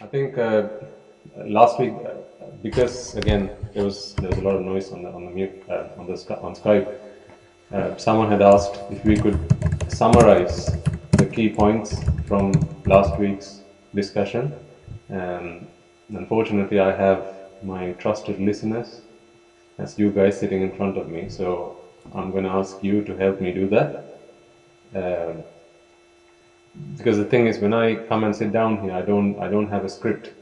I think last week, because again there was a lot of noise on the mute on Skype. Someone had asked if we could summarize the key points from last week's discussion. Unfortunately, I have my trusted listeners, as you guys, sitting in front of me. So I'm going to ask you to help me do that. Because the thing is, when I come and sit down here, I don't have a script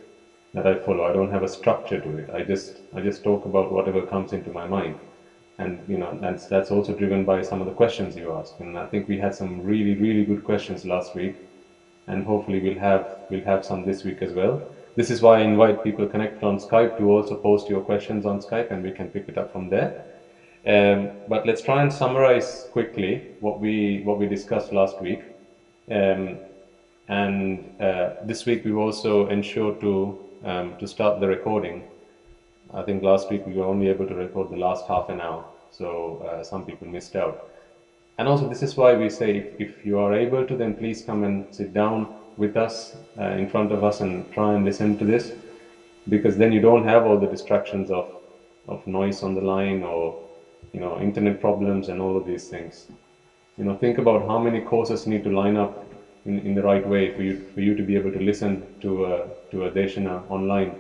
that I follow. I don't have a structure to it. I just talk about whatever comes into my mind, and that's also driven by some of the questions you asked. And I think we had some really good questions last week, and hopefully we'll have some this week as well. This is why I invite people connected on Skype to also post your questions on Skype, and we can pick it up from there. But let's try and summarize quickly what we discussed last week. This week we've also ensured to start the recording. I think last week we were only able to record the last half an hour, so some people missed out. And also, this is why we say if you are able to, then please come and sit down with us in front of us and try and listen to this, because then you don't have all the distractions of noise on the line or internet problems and all of these things. Think about how many courses need to line up in the right way for you to be able to listen to a Deshana online.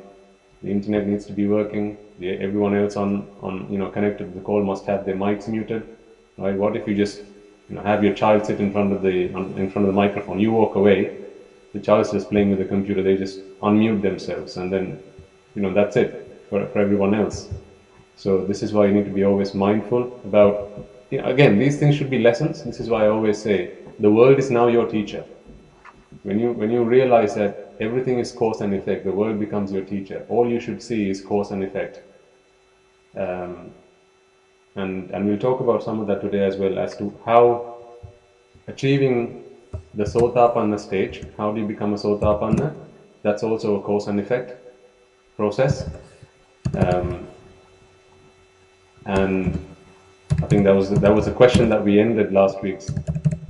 The internet needs to be working. Everyone else on connected to the call must have their mics muted, right? What if you just have your child sit in front of the microphone? You walk away, the child's just playing with the computer. They just unmute themselves, and then that's it for everyone else. So this is why you need to be always mindful about. Again, these things should be lessons. This is why I always say the world is now your teacher. When you realize that everything is cause and effect, the world becomes your teacher. All you should see is cause and effect. And we'll talk about some of that today as well, as to how achieving the Sòtapanna stage, how do you become a Sòtapanna? That's also a cause and effect process. And I think that was a question that we ended last week's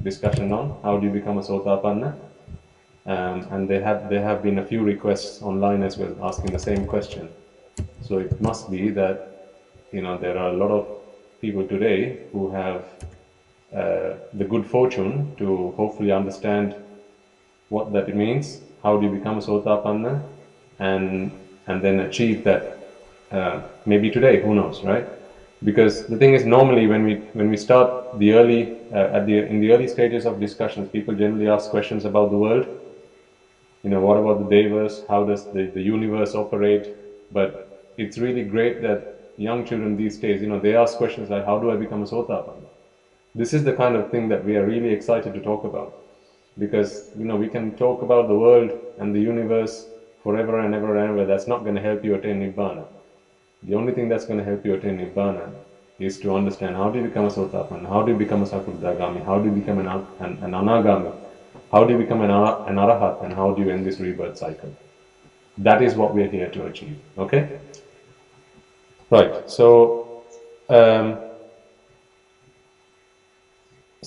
discussion on. How do you become a Sòtapanna? And there have been a few requests online as well asking the same question. So it must be that there are a lot of people today who have the good fortune to hopefully understand what that means. How do you become a Sòtapanna, and then achieve that maybe today? Who knows, right? Because the thing is, normally when we start the early in the early stages of discussions, people generally ask questions about the world. What about the devas? How does the universe operate? But it's really great that young children these days, they ask questions like, how do I become a Sòtapanna? This is the kind of thing that we are really excited to talk about, because we can talk about the world and the universe forever and ever and ever. That's not going to help you attain Nibbàna. The only thing that's going to help you attain Nibbàna is to understand how do you become a Sòtapanna, how do you become a Sakudagami, how do you become an Anagami, how do you become an Arahat, and how do you end this rebirth cycle. That is what we're here to achieve, okay? Right, so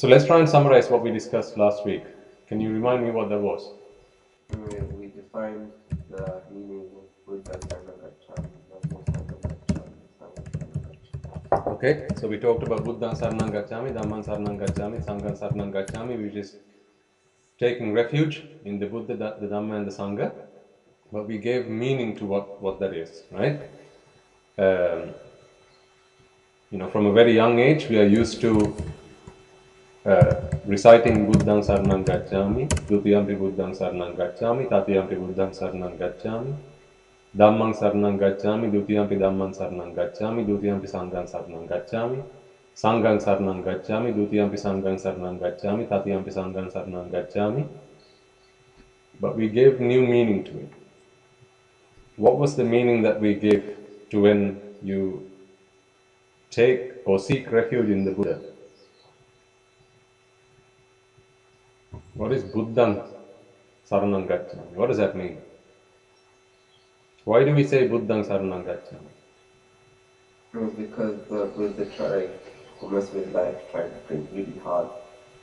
let's try and summarize what we discussed last week. Can you remind me what that was? We defined the meaning of Buddha, Okay, so we talked about Buddhan Saranam Gaccàmi, Dhamman Saranam Gaccàmi, Sangan Saranam Gaccàmi, which is taking refuge in the Buddha, the Dhamma, and the Sangha. But we gave meaning to what that is, right? From a very young age, we are used to reciting Buddhan Saranam Gaccàmi, Dutiyampi Buddhan Saranam Gaccàmi, Tatiyampi Buddhan Saranam Gaccàmi, Dhamman Saranam Gaccàmi, Dutiyampi Dhamman Saranam Gaccàmi, Dutiyampi Sangan Saranam Gaccàmi, Sangan Saranam Gaccàmi, Dutiyampi Sangan Saranam Gaccàmi, Tatiyampi Sangan Saranam Gaccàmi. But we gave new meaning to it. What was the meaning that we gave to when you take or seek refuge in the Buddha? What is Buddhan Saranam Gaccàmi? What does that mean? Why do we say Buddhan Saranam Gaccàmi? Because the Buddha tried for most of his life, tried to think really hard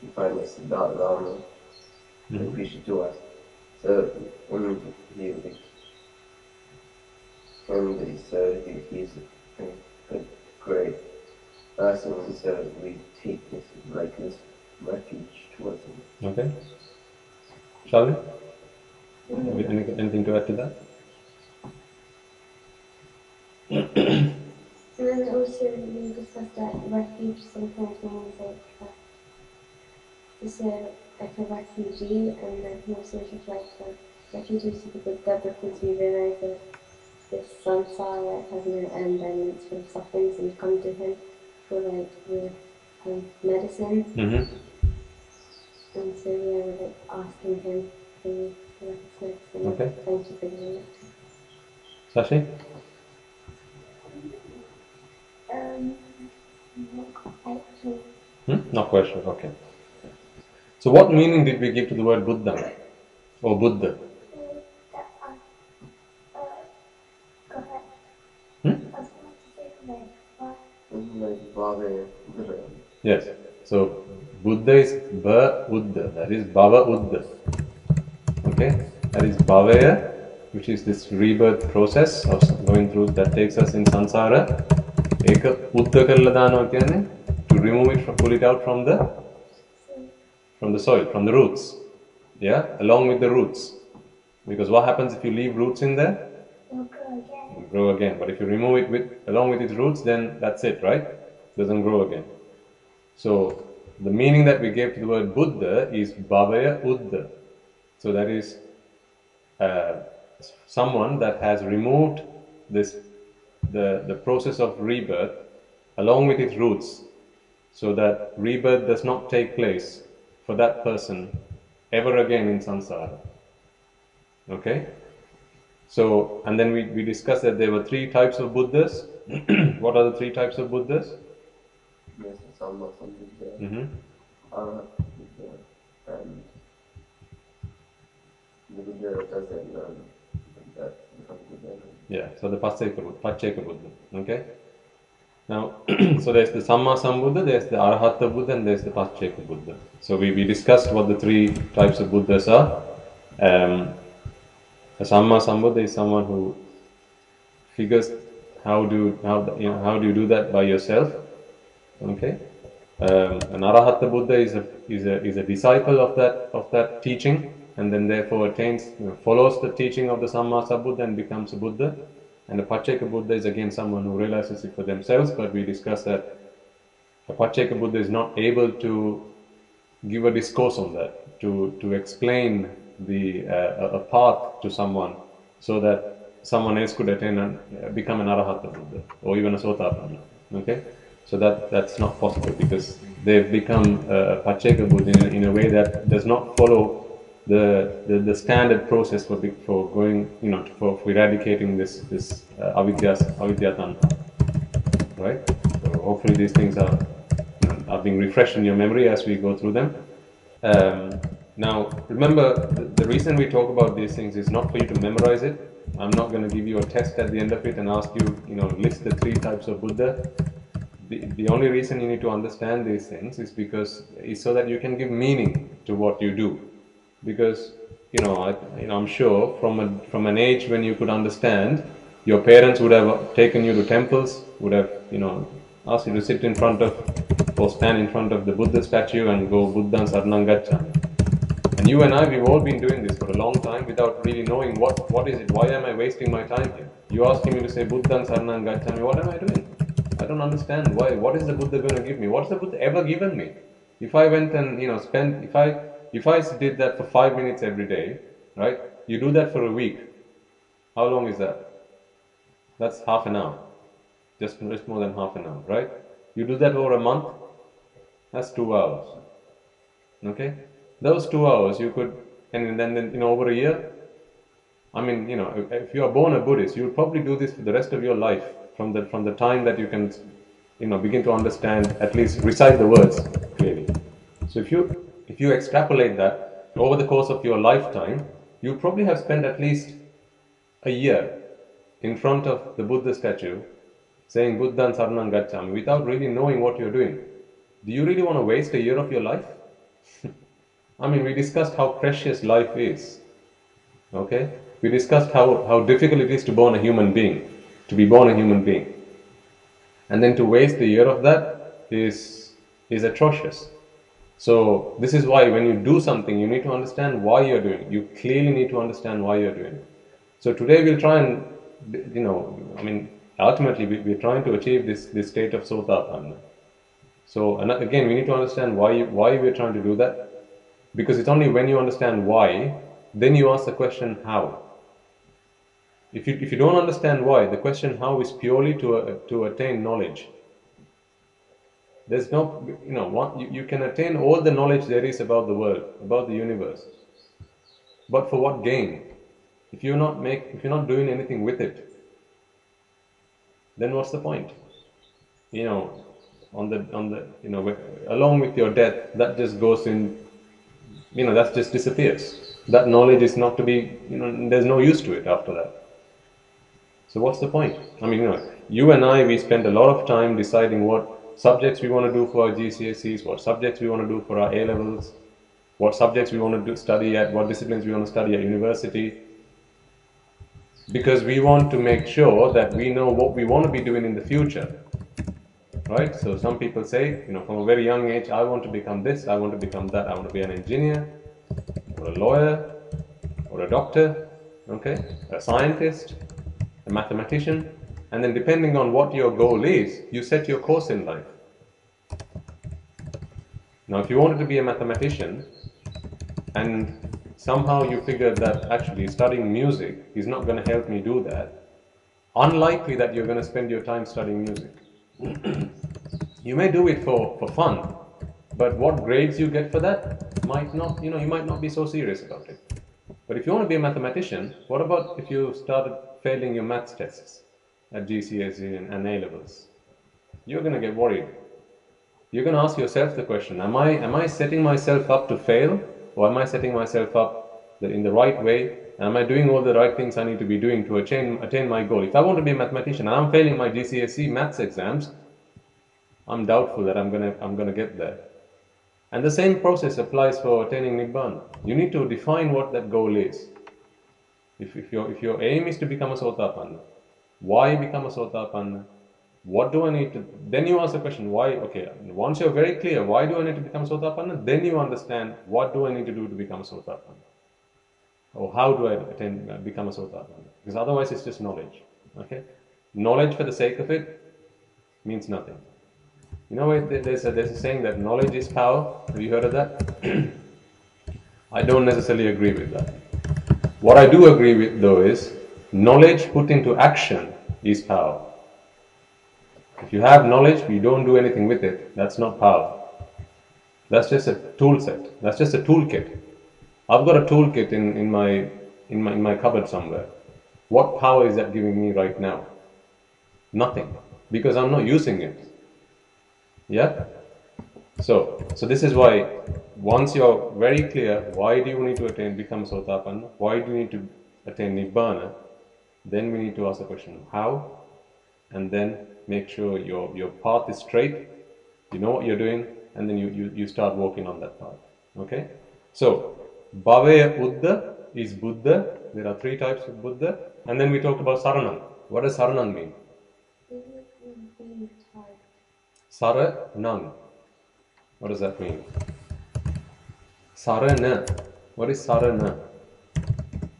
to find us the Dharma and preach it to us. So when he and so he's a great person, and so we take this like this refuge towards him. Okay. Shall we? Anything to add to that? And then also we discussed that refuge sometimes means like a refugee, and then also just like refugees to the Buddha, because we realise that this samsara has no end and it's full of suffering, so we come to him for like with medicine. Mm-hmm. And so we're like asking him to give us medicine. Okay. Thank you for doing it. Sashi? Not quite sure. Okay. So what meaning did we give to the word Buddha or Buddha? Yes. So Buddha is Buddha. That is Bhava Buddha. Okay. That is Bhavaya, which is this rebirth process of going through that takes us in sansara. Eka Buddha kalla dana kyanne, to remove it, pull it out from the soil, from the roots. Yeah, along with the roots. Because what happens if you leave roots in there? It'll grow again. It'll grow again. But if you remove it along with its roots, then that's it, right? It doesn't grow again. So the meaning that we gave to the word Buddha is Bhavaya Buddha. So that is someone that has removed the process of rebirth along with its roots, so that rebirth does not take place for that person ever again in samsara. Okay? So, and then we discussed that there were 3 types of Buddhas. What are the 3 types of Buddhas? Yes, Samma Sambuddha, Mm-hmm. Buddha, and the Buddha doesn't that becomes Buddha. Yeah, so the Pacceka Buddha. Okay? Now, so there's the Samma Sambuddha, there's the Arahata Buddha, and there's the Pacceka Buddha. So we discussed what the 3 types of Buddhas are. A Samma Sambuddha is someone who figures how do you do that by yourself. Okay? An Arahata Buddha is a disciple of that teaching, and then therefore follows the teaching of the Samma Sambuddha and becomes a Buddha. And the Pacceka Buddha is again someone who realizes it for themselves, but we discussed that a Pacceka Buddha is not able to give a discourse on that, to explain a path to someone so that someone else could attain and become an Arahata Buddha or even a Sòtapanna. Okay? So that's not possible because they've become a Pacceka Buddha in a way that does not follow the standard process for going, for eradicating this avidya tanha, right? So hopefully these things are being refreshed in your memory as we go through them. Now remember, the reason we talk about these things is not for you to memorize it. I'm not going to give you a test at the end of it and ask you, list the 3 types of Buddha. The only reason you need to understand these things is so that you can give meaning to what you do. Because I'm sure from an age when you could understand, your parents would have taken you to temples, would have asked you to sit in front of or stand in front of the Buddha statue and go Buddhan Saranan Gaccàmi. And you and I, we've all been doing this for a long time without really knowing what is it. Why am I wasting my time here? You asking me to say Buddhan Saranan Gaccàmi, what am I doing? I don't understand why. What is the Buddha going to give me? What's the Buddha ever given me? If I went and if I did that for 5 minutes every day, right? You do that for a week. How long is that? That's half an hour. Just more than half an hour, right? You do that over a month, that's 2 hours. Okay? Those 2 hours you could, and then over a year, if you are born a Buddhist, you would probably do this for the rest of your life, from the time that you can, begin to understand, at least recite the words clearly. So if you extrapolate that over the course of your lifetime, you probably have spent at least a year in front of the Buddha statue saying Buddhan Saranan Gaccàmi without really knowing what you're doing. Do you really want to waste a year of your life? We discussed how precious life is. Okay? We discussed how difficult it is to born a human being. to be born a human being. And then to waste a year of that is atrocious. So this is why when you do something, you need to understand why you're doing it. You clearly need to understand why you're doing it. So today we'll try and, ultimately we're trying to achieve this state of Sòtapanna. So again, we need to understand why we're trying to do that. Because it's only when you understand why, then you ask the question how. If you don't understand why, the question how is purely to attain knowledge. There's no, you can attain all the knowledge there is about the world, about the universe. But for what gain? If you're not doing anything with it, then what's the point? Along with your death, that just goes in, that just disappears. That knowledge is not to be, there's no use to it after that. So what's the point? You and I, we spend a lot of time deciding what subjects we want to do for our GCSEs, what subjects we want to do for our A-levels, what subjects we want to study at, what disciplines we want to study at university. Because we want to make sure that we know what we want to be doing in the future. Right? So some people say, from a very young age, I want to become this, I want to become that, I want to be an engineer, or a lawyer, or a doctor, a scientist, a mathematician, and then depending on what your goal is, you set your course in life. Now if you wanted to be a mathematician, and somehow you figured that actually studying music is not going to help me do that, unlikely that you're going to spend your time studying music. You may do it for fun, but what grades you get for that might not, you might not be so serious about it. But if you want to be a mathematician, what about if you started failing your maths tests at GCSE and A-levels? You're going to get worried. You're going to ask yourself the question, am I setting myself up to fail, or am I setting myself up in the right way? Am I doing all the right things I need to be doing to attain my goal? If I want to be a mathematician and I'm failing my GCSE maths exams, I'm doubtful that I'm going to get there. And the same process applies for attaining Nibbàna. You need to define what that goal is. If your aim is to become a Sòtapanna, why become a Sòtapanna? What do I need to... Then you ask the question, why? Okay, once you're very clear, why do I need to become a Sòtapanna? Then you understand, what do I need to do to become a Sòtapanna? Or how do I become a Sòtapanna? Because otherwise it's just knowledge. Okay? Knowledge for the sake of it means nothing. There's a saying that knowledge is power. Have you heard of that? I don't necessarily agree with that. What I do agree with, though, is knowledge put into action is power. If you have knowledge but you don't do anything with it, that's not power. That's just a tool set. That's just a toolkit. I've got a toolkit in my cupboard somewhere. What power is that giving me right now? Nothing, because I'm not using it. Yeah? So this is why, once you're very clear, why do you need to become Sòtapanna? Why do you need to attain Nibbàna? Then we need to ask the question, how? And then make sure your path is straight, you know what you're doing, and then you start walking on that path. Okay? So, Bhavaya Buddha is Buddha. There are 3 types of Buddha. And then we talked about Saranan. What does Saranan mean? Saranan. What does that mean? Sarana. What is Sarana?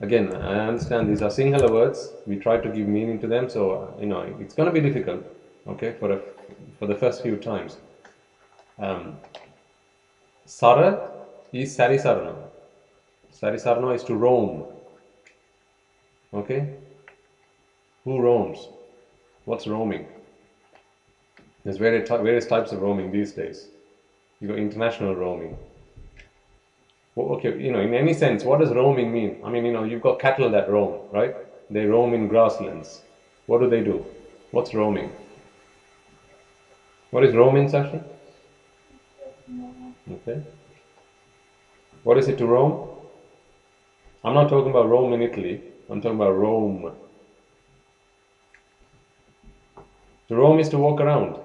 Again, I understand these are Sinhala words. We try to give meaning to them, so it's going to be difficult. Okay, for the first few times. Sara is Sarisarana. Sarisarana is to roam. Okay? Who roams? What's roaming? There's various types of roaming these days. You got international roaming. Well, okay, in any sense, what does roaming mean? You've got cattle that roam, right? They roam in grasslands. What do? What's roaming? What is roaming, Sashi? Okay. What is it to roam? I'm not talking about Rome in Italy. I'm talking about Rome. To roam is to walk around.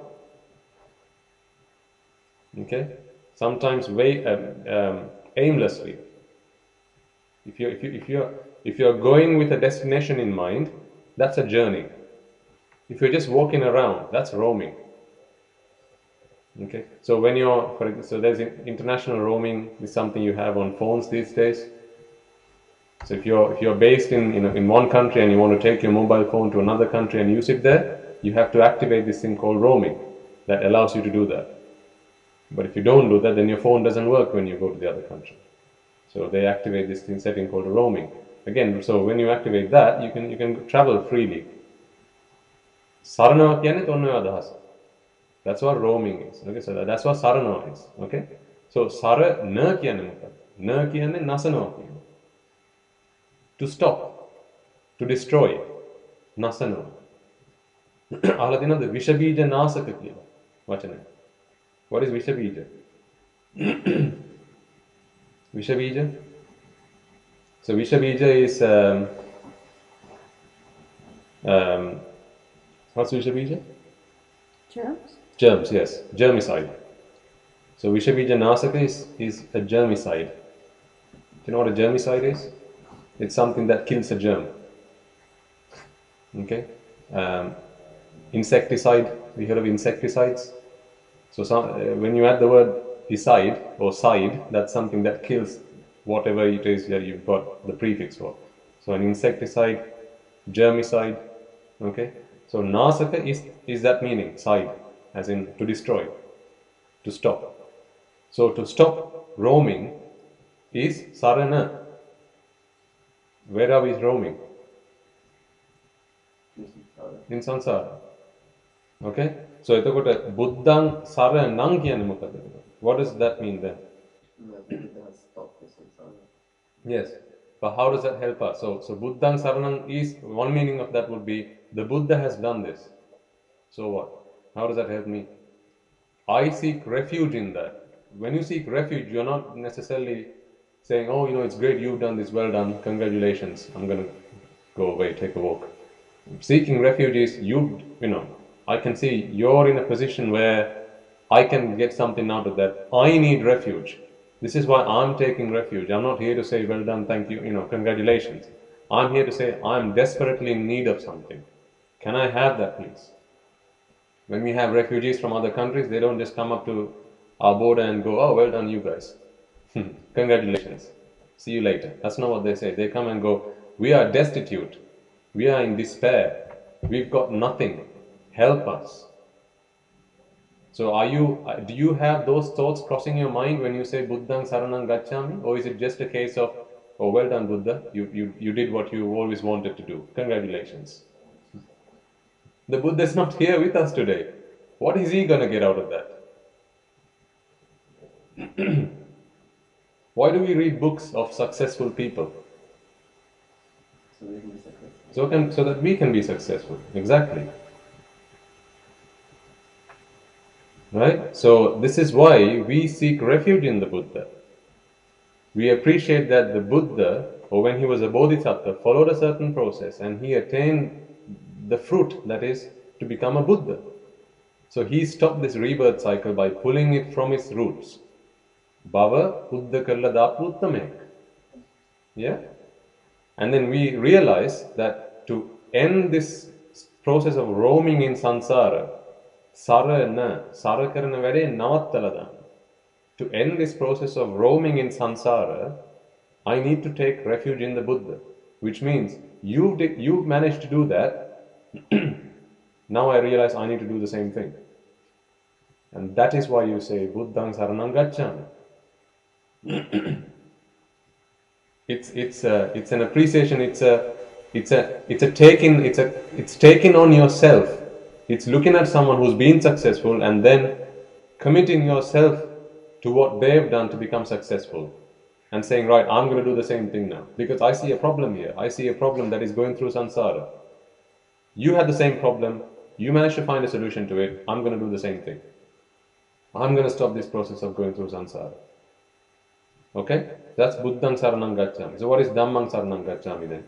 Okay. Sometimes aimlessly. If you're going with a destination in mind, that's a journey. If you're just walking around, that's roaming. Okay, so when you're, so there's international roaming is something you have on phones these days. So if you're based in one country and you want to take your mobile phone to another country and use it there, you have to activate this thing called roaming that allows you to do that. But if you don't do that, then your phone doesn't work when you go to the other country. So they activate this thing setting called roaming. Again, so when you activate that, you can travel freely. Sarana kyanne tonne adahasa. That's what roaming is. Okay, so that's what sarana is. Okay, so sara na kyanne mokada? Na kyanne nasana kyanne. To stop, to destroy, nasana. Ahla dinada vishabija nasaka kiyala vachana. What is vishabija? Vishabija. So vishabija is what's vishabija? Germs? Germs, yes, germicide. So vishabija nasaka is a germicide. Do you know what a germicide is? It's something that kills a germ. Okay. Insecticide. We heard of insecticides. So when you add the word "icide" or "side," that's something that kills whatever it is that you've got the prefix for. So an insecticide, germicide. Okay. So nasaka is that meaning, side, as in to destroy, to stop. So to stop roaming is sarana. Where are we roaming? In sansara. Okay? So etakota Buddhan Saranan kyanne mokada? What does that mean then? Buddha has stopped this samsara. Yes. But how does that help us? So Buddhan Saranan is, one meaning of that would be, the Buddha has done this. So what? How does that help me? I seek refuge in that. When you seek refuge, you're not necessarily saying, oh, it's great, you've done this, well done, congratulations, I'm going to go away, take a walk. Seeking refuge is, I can see you're in a position where I can get something out of that. I need refuge. This is why I'm taking refuge. I'm not here to say, well done, thank you, congratulations. I'm here to say, I'm desperately in need of something. Can I have that, please? When we have refugees from other countries, they don't just come up to our border and go, oh, well done, you guys. Congratulations. See you later. That's not what they say. They come and go, we are destitute. We are in despair. We've got nothing. Help us. So do you have those thoughts crossing your mind when you say Buddhang Saranang Gaccàmi? Or is it just a case of, oh, well done, Buddha. You did what you always wanted to do. Congratulations. The Buddha is not here with us today. What is he going to get out of that? Why do we read books of successful people? So we can be successful. So that we can be successful. Exactly. Right? So this is why we seek refuge in the Buddha. We appreciate that the Buddha, or when he was a Bodhisattva, followed a certain process and he attained the fruit, that is, to become a Buddha. So he stopped this rebirth cycle by pulling it from its roots. Bhava Buddha Karla Dapu Uttamek. Yeah? And then we realize that to end this process of roaming in sansara, Sarakarana Vede Navattaladan. To end this process of roaming in sansara, I need to take refuge in the Buddha. Which means you've managed to do that. Now I realize I need to do the same thing. And that is why you say Buddhang Saranang Gaccàmi. It's an appreciation. It's taking on yourself. It's looking at someone who's been successful and then committing yourself to what they've done to become successful, and saying, right, I'm going to do the same thing now because I see a problem here. I see a problem that is going through sansara. You had the same problem. You managed to find a solution to it. I'm going to do the same thing. I'm going to stop this process of going through sansara. Okay? That's Buddhang Saranang Gaccàmi. So what is Dhammang Saranang Gaccàmi then?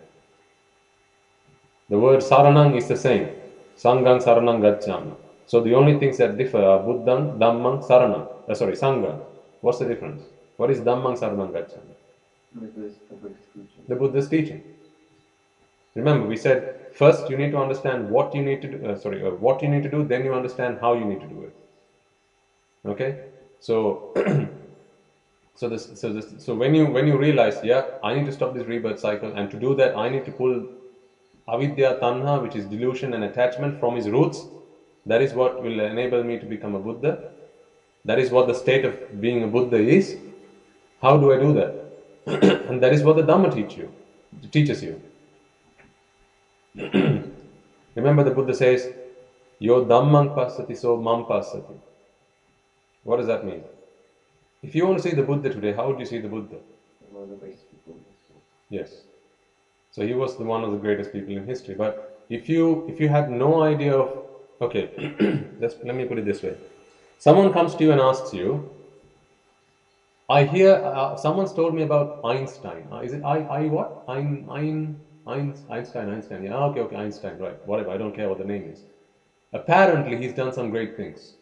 The word Saranang is the same. Sangan Saranang Gaccàmi. So the only things that differ are Buddhang, Dhammang, Saranan. Sangan. What's the difference? What is Dhammang Saranang Gaccàmi? The Buddha's teaching. The Buddha's teaching. Remember, we said first you need to understand what you need to do, what you need to do, then you understand how you need to do it. Okay? So, so when you realize, yeah, I need to stop this rebirth cycle, and to do that, I need to pull avidya, tanha, which is delusion and attachment, from its roots. That is what will enable me to become a Buddha. That is what the state of being a Buddha is. How do I do that? And that is what the Dhamma teaches you. Remember, the Buddha says, "Yo Dhammang passati, so mam passati." What does that mean? If you want to see the Buddha today, how would you see the Buddha? One of the greatest people in history. Yes. So he was one of the greatest people in history. But if you had no idea of, okay, let me put it this way. Someone comes to you and asks you, I hear, someone's told me about Einstein. Is it what? Einstein. Yeah, okay, Einstein, right. Whatever, I don't care what the name is. Apparently, he's done some great things.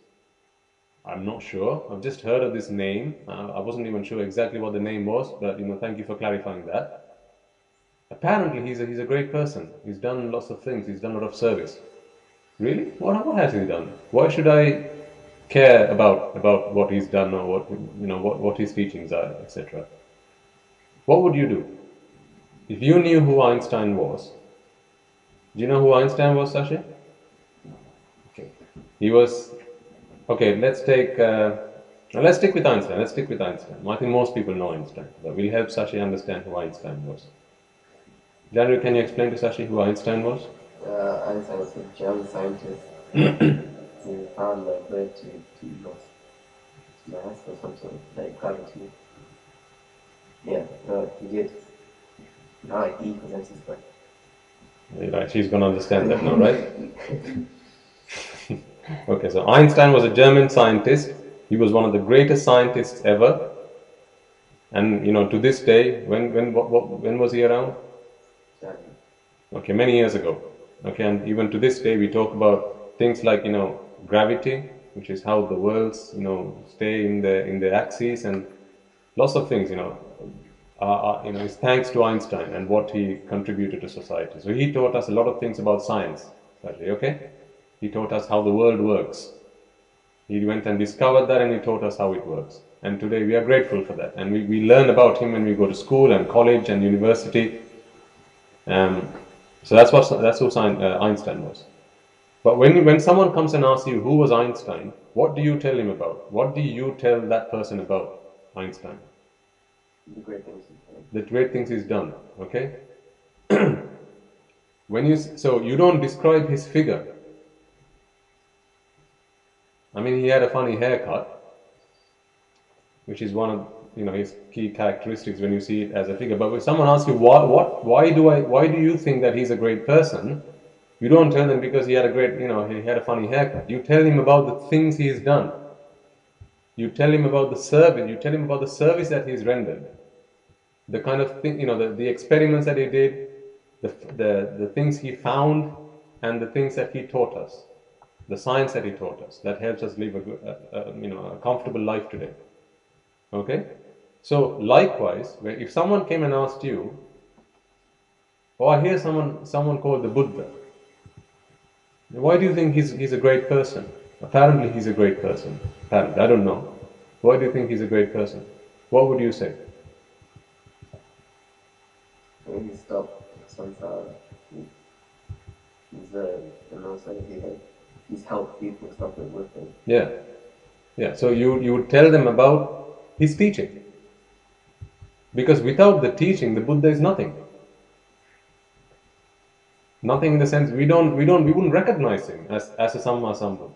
I'm not sure. I've just heard of this name. I wasn't even sure exactly what the name was, but thank you for clarifying that. Apparently, he's a great person. He's done lots of things. He's done a lot of service. Really? What has he done? Why should I care about what he's done, or what his teachings are, etc.? What would you do if you knew who Einstein was? Do you know who Einstein was, Sashi? Okay, he was. Okay, let's stick with Einstein. I think most people know Einstein, but we'll help Sashi understand who Einstein was. January, can you explain to Sashi who Einstein was? Einstein was a German scientist. He found the way to lost mass or some sort of like gravity. Yeah, he did. E equals mc squared. Right, she's going to understand that now, right? Okay, so Einstein was a German scientist. He was one of the greatest scientists ever. And to this day, when was he around? Okay, many years ago. Okay, and even to this day, we talk about things like gravity, which is how the worlds stay in the axis, and lots of things it's thanks to Einstein and what he contributed to society. So he taught us a lot of things about science, actually. Okay, he taught us how the world works. He went and discovered that, and he taught us how it works. And today we are grateful for that, and we learn about him when we go to school and college and university. So that's who Einstein was. But when someone comes and asks you who was Einstein, what do you tell him about? What do you tell that person about Einstein? The great things he's done. The great things he's done. Okay. So you don't describe his figure. I mean, he had a funny haircut, which is one of his key characteristics when you see it as a figure. But when someone asks you why do you think that he's a great person, you don't tell them because he had he had a funny haircut. You tell him about the things he has done. You tell him about the service. You tell him about the service that he's rendered. The kind of thing, the experiments that he did, the things he found, and the things that he taught us, the science that he taught us that helps us live a comfortable life today. Okay, so likewise, if someone came and asked you, I hear someone called the Buddha. Why do you think he's a great person? Apparently he's a great person. Apparently, I don't know. Why do you think he's a great person? What would you say? When he stopped sansàra, and also he's helped people stop it with him. Yeah. So you would tell them about his teaching, because without the teaching, the Buddha is nothing. Nothing in the sense we wouldn't recognize him as a Samma Sambuddha.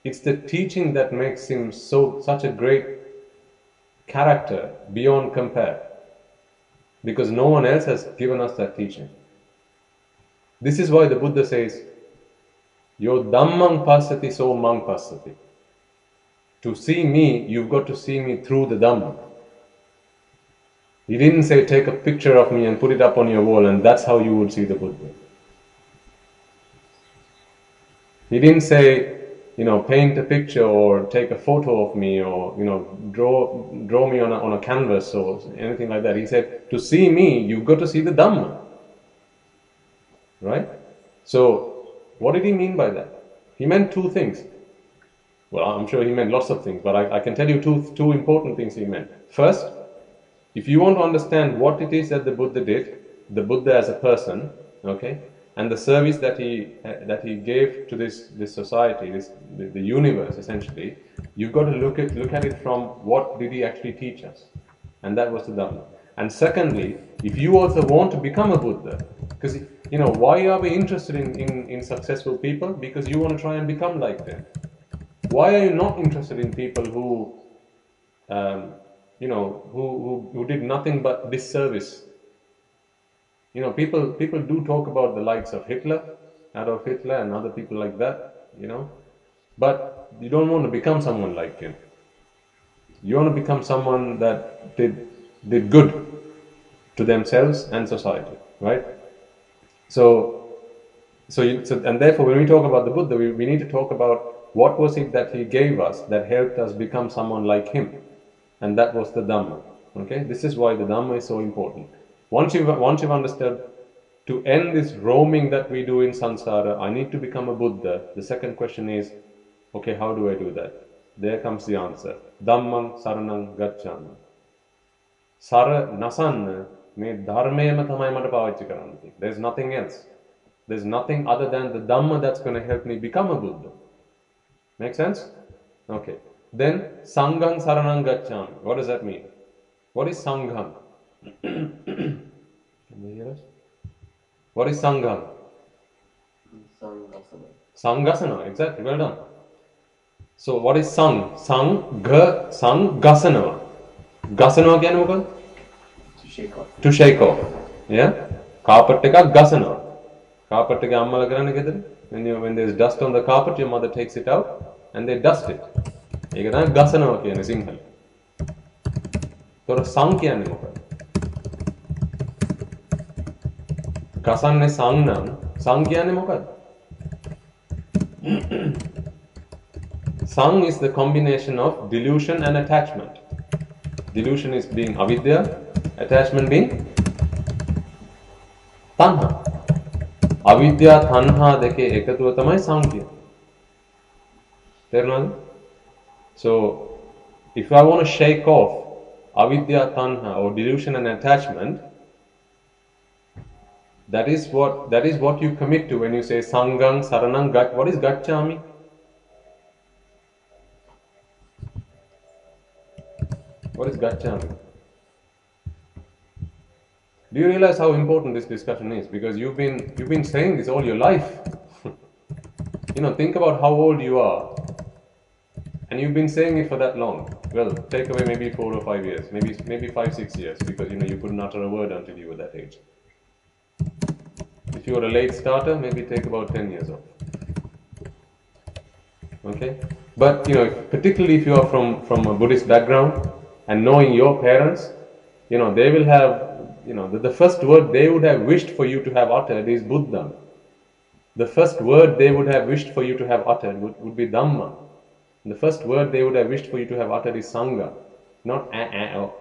It's the teaching that makes him such a great character beyond compare, because no one else has given us that teaching. This is why the Buddha says, "Yo Dhammang passati, so mang passati." To see me, you've got to see me through the Dhamman. He didn't say take a picture of me and put it up on your wall and that's how you would see the Buddha. He didn't say, paint a picture or take a photo of me or, draw me on a canvas or anything like that. He said, to see me, you've got to see the Dhamma. Right? So, what did he mean by that? He meant two things. Well, I'm sure he meant lots of things, but I can tell you two important things he meant. First, if you want to understand what it is that the Buddha did, the Buddha as a person, okay, and the service that he gave to this society, the universe essentially, you've got to look at it from what did he actually teach us, and that was the Dhamma. And secondly, if you also want to become a Buddha, because why are we interested in successful people? Because you want to try and become like them. Why are you not interested in people who who did nothing but disservice? People do talk about the likes of Adolf Hitler and other people like that, but you don't want to become someone like him. You want to become someone that did good to themselves and society, right? And therefore, when we talk about the Buddha, we need to talk about what was it that he gave us that helped us become someone like him, and that was the Dhamma. Okay, this is why the Dhamma is so important. Once you've understood, to end this roaming that we do in samsara, I need to become a Buddha. The second question is, okay, how do I do that? There comes the answer. Dhamman Saranan Gaccàmi. Sara nasanna me dharmayama thamai mata pavichchi karanna. There's nothing else. There's nothing other than the Dhamma that's going to help me become a Buddha. Make sense? Okay. Then Sangan Saranan Gaccàmi. What does that mean? What is Sangan? Can you hear us? What is Sangan? Sangasana. Sangasana, exactly, well done. So what is Sang? Sangasana. Gasana again, Mughal? To shake off. To shake off. Yeah? Carpet ekak gasana. Carpet එක අම්මලා කරන්නේ ගෙදර. When there's dust on the carpet, your mother takes it out and they dust it. ඒක තමයි ගසනවා කියන්නේ සිංහල. ඒතකොට සං කියන්නේ මොකක්ද? ගසන්නේ සං නම් සං කියන්නේ මොකක්ද? Sang is the combination of delusion and attachment. Delusion is being avidya, attachment being tanha. Avidya tanha දෙකේ එකතුව තමයි sang කියන්නේ. තේරුණාද? So, if I want to shake off avidya tanha or delusion and attachment, that is what you commit to when you say sangang saranang gat. What is gaccāmi? What is gaccāmi? Do you realize how important this discussion is? Because you've been saying this all your life. Think about how old you are. And you've been saying it for that long. Well, take away maybe 4 or 5 years, maybe 5-6 years, because you couldn't utter a word until you were that age. If you were a late starter, maybe take about 10 years off. Okay? But particularly if you are from a Buddhist background and knowing your parents, they will have, the first word they would have wished for you to have uttered is Buddhan. The first word they would have wished for you to have uttered would be Dhamman. The first word they would have wished for you to have uttered is Sangan, not oh.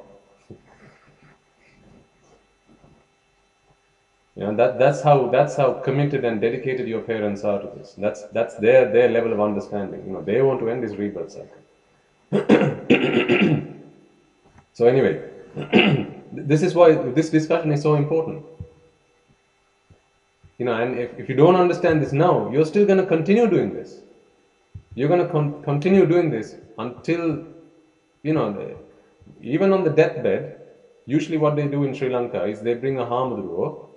That's how committed and dedicated your parents are to this. That's their level of understanding. They want to end this rebirth cycle. So anyway, this is why this discussion is so important. And if you don't understand this now, you're still going to continue doing this. You're going to continue doing this until, even on the deathbed. Usually what they do in Sri Lanka is they bring a Hamudruo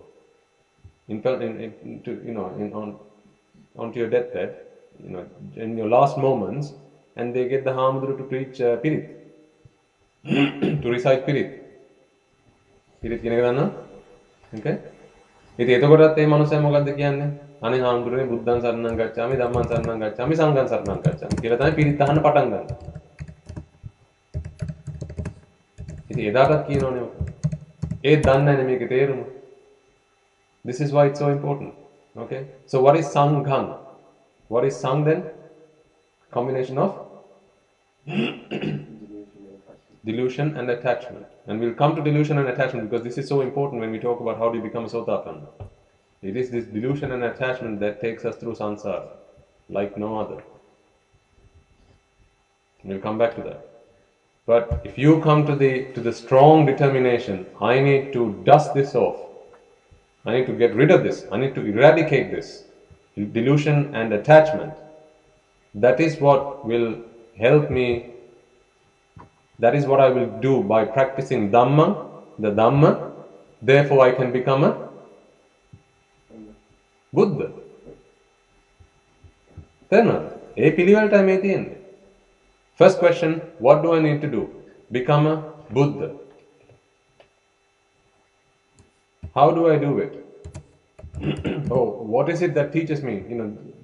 onto your deathbed, in your last moments, and they get the Hamudru to preach Pirit, to recite Pirit. Pirit කියන එක දන්නවා? Okay? ඉතින් එතකොටත් මේ මනුස්සයා මොකද්ද කියන්නේ? අනේ හාමුදුරනේ බුද්ධං සරණං ගච්ඡාමි ධම්මං සරණං ගච්ඡාමි සංඝං සරණං ගච්ඡාමි කියලා තමයි පිරිත් අහන්න පටන් ගන්න. ඉතින් එදාටත් කියනෝනේ ඔක. ඒත් දන්නේ නැහැ මේකේ තේරුම. This is why it's so important. Okay? So what is sanghang? What is sang then? Combination of delusion and attachment. And we'll come to delusion and attachment because this is so important when we talk about how do you become a Sòtapanna. It is this delusion and attachment that takes us through sansara, like no other. We'll come back to that. But if you come to the strong determination, I need to dust this off, I need to get rid of this, I need to eradicate this delusion and attachment, that is what will help me, that is what I will do by practicing Dhamman, the Dhamma, therefore I can become a Buddha. First question, what do I need to do? Become a Buddha. How do I do it? Oh, what is it that teaches me?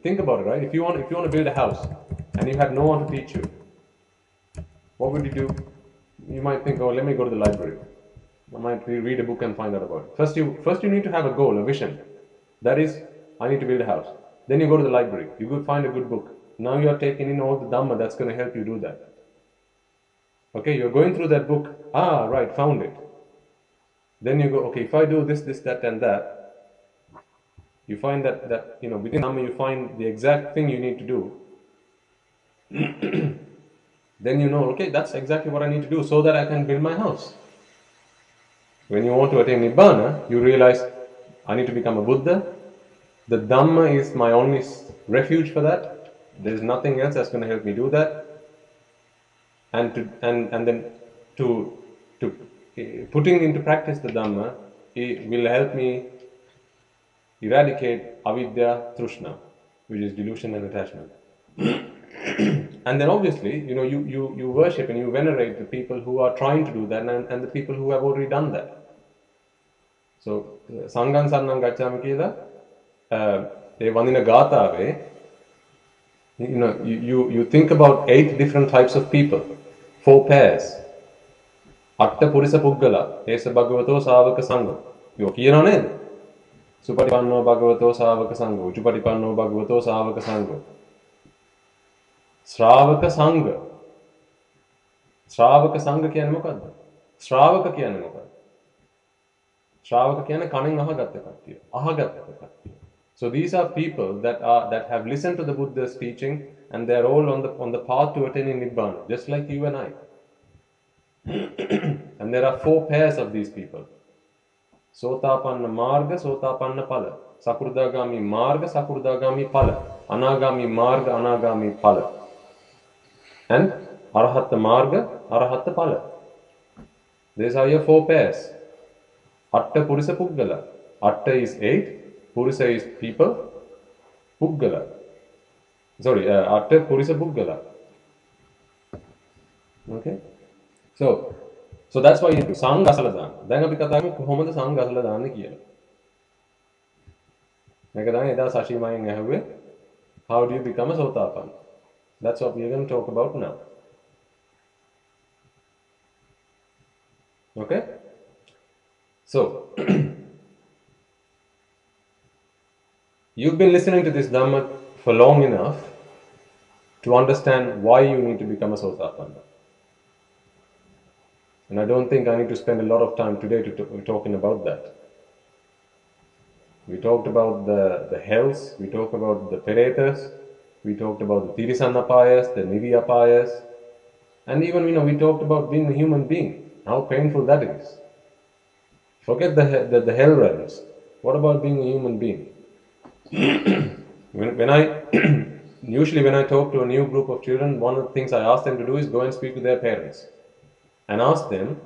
Think about it, right? If you want to build a house and you had no one to teach you, what would you do? You might think, oh, let me go to the library. I might read a book and find out about it. First you need to have a goal, a vision. That is, I need to build a house. Then you go to the library. You go find a good book. Now you are taking in all the Dhamma that's going to help you do that. Okay, you're going through that book. Ah, right, found it. Then you go, okay, if I do this, that and that, you find that within Dhamma you find the exact thing you need to do. Then you know, okay, that's exactly what I need to do so that I can build my house. When you want to attain Nibbàna, you realize, I need to become a Buddha. The Dhamma is my only refuge for that. There is nothing else that's going to help me do that. And then putting into practice the Dhamma, it will help me eradicate avidya trishna, which is delusion and attachment. And then obviously, you worship and you venerate the people who are trying to do that and the people who have already done that. So, Sangan Saranan Gaccàmi kiyala, they vandina gatave, you think about 8 different types of people, 4 pairs. Atta, Purisa, Puggala, esa bhagavato sāvaka sangha. You kiyana neda? Supatipanno bhagavato sāvaka sangha, Uchupatipanno bhagavato sāvaka sangha. Srāvaka sangha. Srāvaka sangha කියන්නේ මොකද්ද? ශ්‍රාවක කියන්නේ මොකද්ද? ශ්‍රාවක කියන්නේ කණෙන් අහගත්ත කට්ටිය. අහගත්ත කට්ටිය. So these are people that have listened to the Buddha's teaching and they are all on the path to attaining Nibbāna, just like you and I. And there are 4 pairs of these people. Sòtapanna marga, Sòtapanna pala. Sakurdagami marga, Sakurdagami pala. Anagami marga, Anagami pala. And Arahatta marga, Arahatta pala. These are your 4 pairs. Atta, Purisa, Puggala. Atta is 8, Purisa is people, Puggala. Sorry, Atta, Purisa, Puggala. Okay? So that's why you need to Sangha asala දාන්න. දැන් අපි කතා කරමු කොහොමද සංඝ අසල දාන්නේ කියලා. මේක තමයි එදා සශීමයෙන් ඇහුවේ. How do you become a Sòtapanna? That's what we are going to talk about now. Okay? So you've been listening to this Dhamma for long enough to understand why you need to become a Sòtapanna. And I don't think I need to spend a lot of time today talking about that. We talked about the hells, we talked about the peretas, we talked about the Thisaranayas, the Nibbànas, and even we talked about being a human being, how painful that is. Forget the hell realms. What about being a human being? Usually when I talk to a new group of children, one of the things I ask them to do is go and speak to their parents and ask them,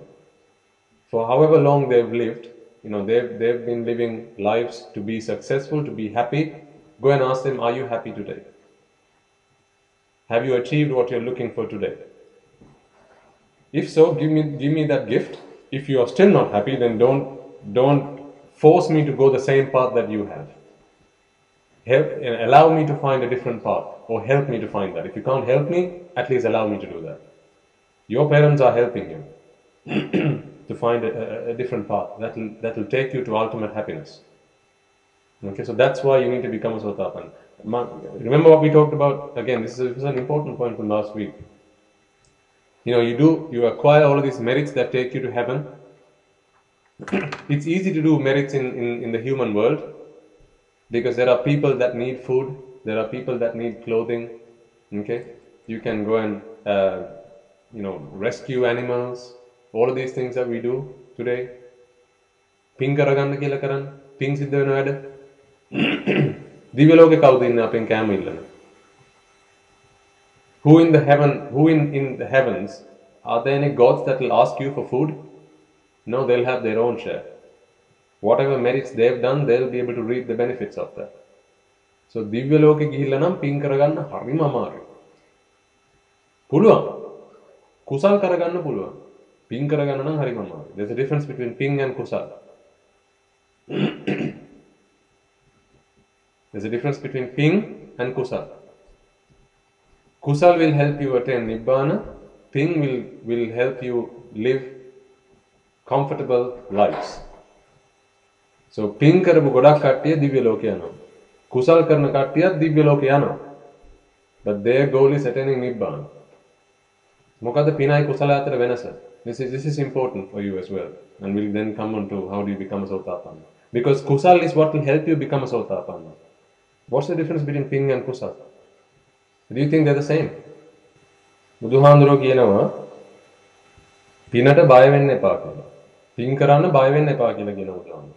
for however long they've lived, they've been living lives to be successful, to be happy. Go and ask them, are you happy today? Have you achieved what you're looking for today? If so, give me that gift. If you are still not happy, then don't force me to go the same path that you have. Allow me to find a different path, or help me to find that. If you can't help me, at least allow me to do that. Your parents are helping you to find a different path that will take you to ultimate happiness. Okay, so that's why you need to become a Sòtapanna. Remember what we talked about? Again, this is an important point from last week. You acquire all of these merits that take you to heaven. It's easy to do merits in the human world. Because there are people that need food, there are people that need clothing. Okay, you can go and rescue animals. All of these things that we do today. Ping karaganna කියලා කරන්න. Ping සිද්ධ වෙන වැඩ. දිව්‍ය ලෝකේ කවුද ඉන්නේ අපෙන් කැම ඉල්ලන? Who in the heavens, are there any gods that will ask you for food? No, they'll have their own share. Whatever merits they've done, they'll be able to reap the benefits of that. So දිව්‍ය ලෝකේ ගිහිල්ලා නම් පින් කරගන්න හරිම අමාරුයි. පුළුවන්. කුසල් කරගන්න පුළුවන්. පින් කරගන්න නම් හරිම අමාරුයි. There's a difference between ping and kusal. There's a difference between ping and kusal. Kusal will help you attain Nibbàna. Ping will help you live comfortable lives. So ping කරපු ගොඩක් කට්ටිය දිව්‍ය ලෝකේ යනවා. කුසල් කරන කට්ටියත් දිව්‍ය ලෝකේ යනවා. But their goal is attaining Nibbàna. මොකද පිනයි කුසල අතර වෙනස? This is important for you as well. And we'll then come on to how do you become a Sòtapanna. Because kusal is what will help you become a Sòtapanna. What's the difference between ping and kusal? Do you think they're the same? බුදුහාඳුරෝ කියනවා පිනට බය වෙන්න එපා කියලා. පින් කරන්න බය වෙන්න එපා කියලා කියනවා බුදුහාඳුරෝ.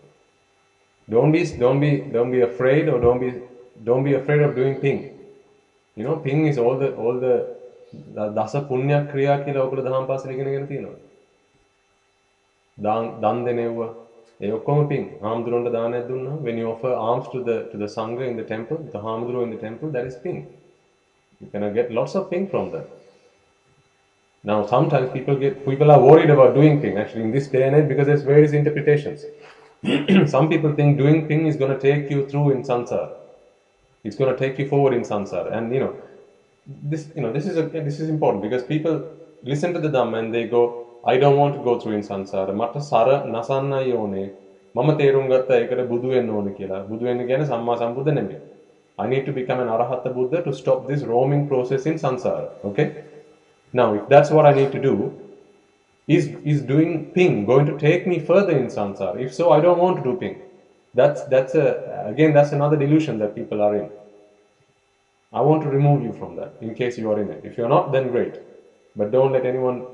Don't be afraid or don't be afraid of doing ping. You know, ping is all the දස පුණ්‍ය ක්‍රියා කියලා ඔයගොල්ලෝ දහම් පාසලේ ඉගෙනගෙන තියෙනවා. දන් දෙනෙව්වා. ඒ ඔක්කොම පින්. හාමුදුරන්ට දානයක් දුන්නා. When you offer alms to the Sangan in the temple, the හාමුදුරුවෝ in the temple, that is ping. You can get lots of ping from that. Now sometimes people are worried about doing ping actually in this day and age because there's various interpretations. Some people think doing ping is going to take you through in sansàra. It's going to take you forward in sansàra. And this is important because people listen to the Dhamman and they go, I don't want to go through in sansàra. Mata sara nasannai ඕනේ. මම තේරුම් ගත්තා ඒකට බුදු වෙන්න ඕනේ කියලා. බුදු වෙන්න කියන්නේ සම්මා සම්බුද්ධ නෙමෙයි. I need to become an arahata Buddha to stop this roaming process in sansara. Okay? Now, if that's what I need to do, is doing ping going to take me further in sansara? If so, I don't want to do ping. That's another delusion that people are in. I want to remove you from that in case you are in it. If you're not, then great. But don't let anyone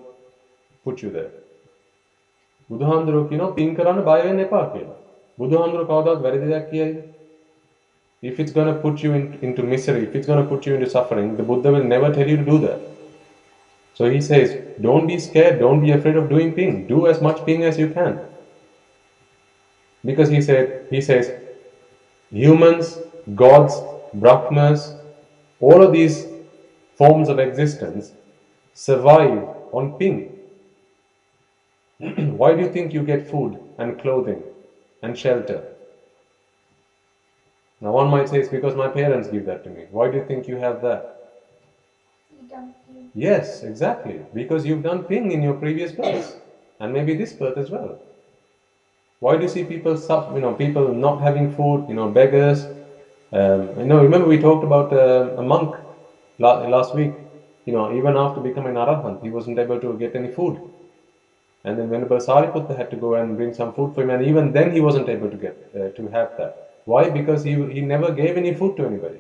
put you there. බුදුහාඳුරෝ කියනවා පින් කරන්න බය වෙන්න එපා කියලා. බුදුහාඳුරෝ කවදාවත් වැරදි දෙයක් කියයිද? If it's going to put you into misery, if it's going to put you into suffering, the Buddha will never tell you to do that. So he says, don't be scared, don't be afraid of doing ping. Do as much ping as you can. Because he says, humans, gods, brahmas, all of these forms of existence survive on ping. Why do you think you get food and clothing and shelter? Now one might say it's because my parents give that to me. Why do you think you have that? You don't do. Yes, exactly. Because you've done ping in your previous births. And maybe this birth as well. Why do you see people suffer, people not having food, beggars? Remember we talked about a monk last week. Even after becoming Arahant, he wasn't able to get any food. And then Venerable Sariputta had to go and bring some food for him. And even then he wasn't able to get to have that. Why? Because he never gave any food to anybody.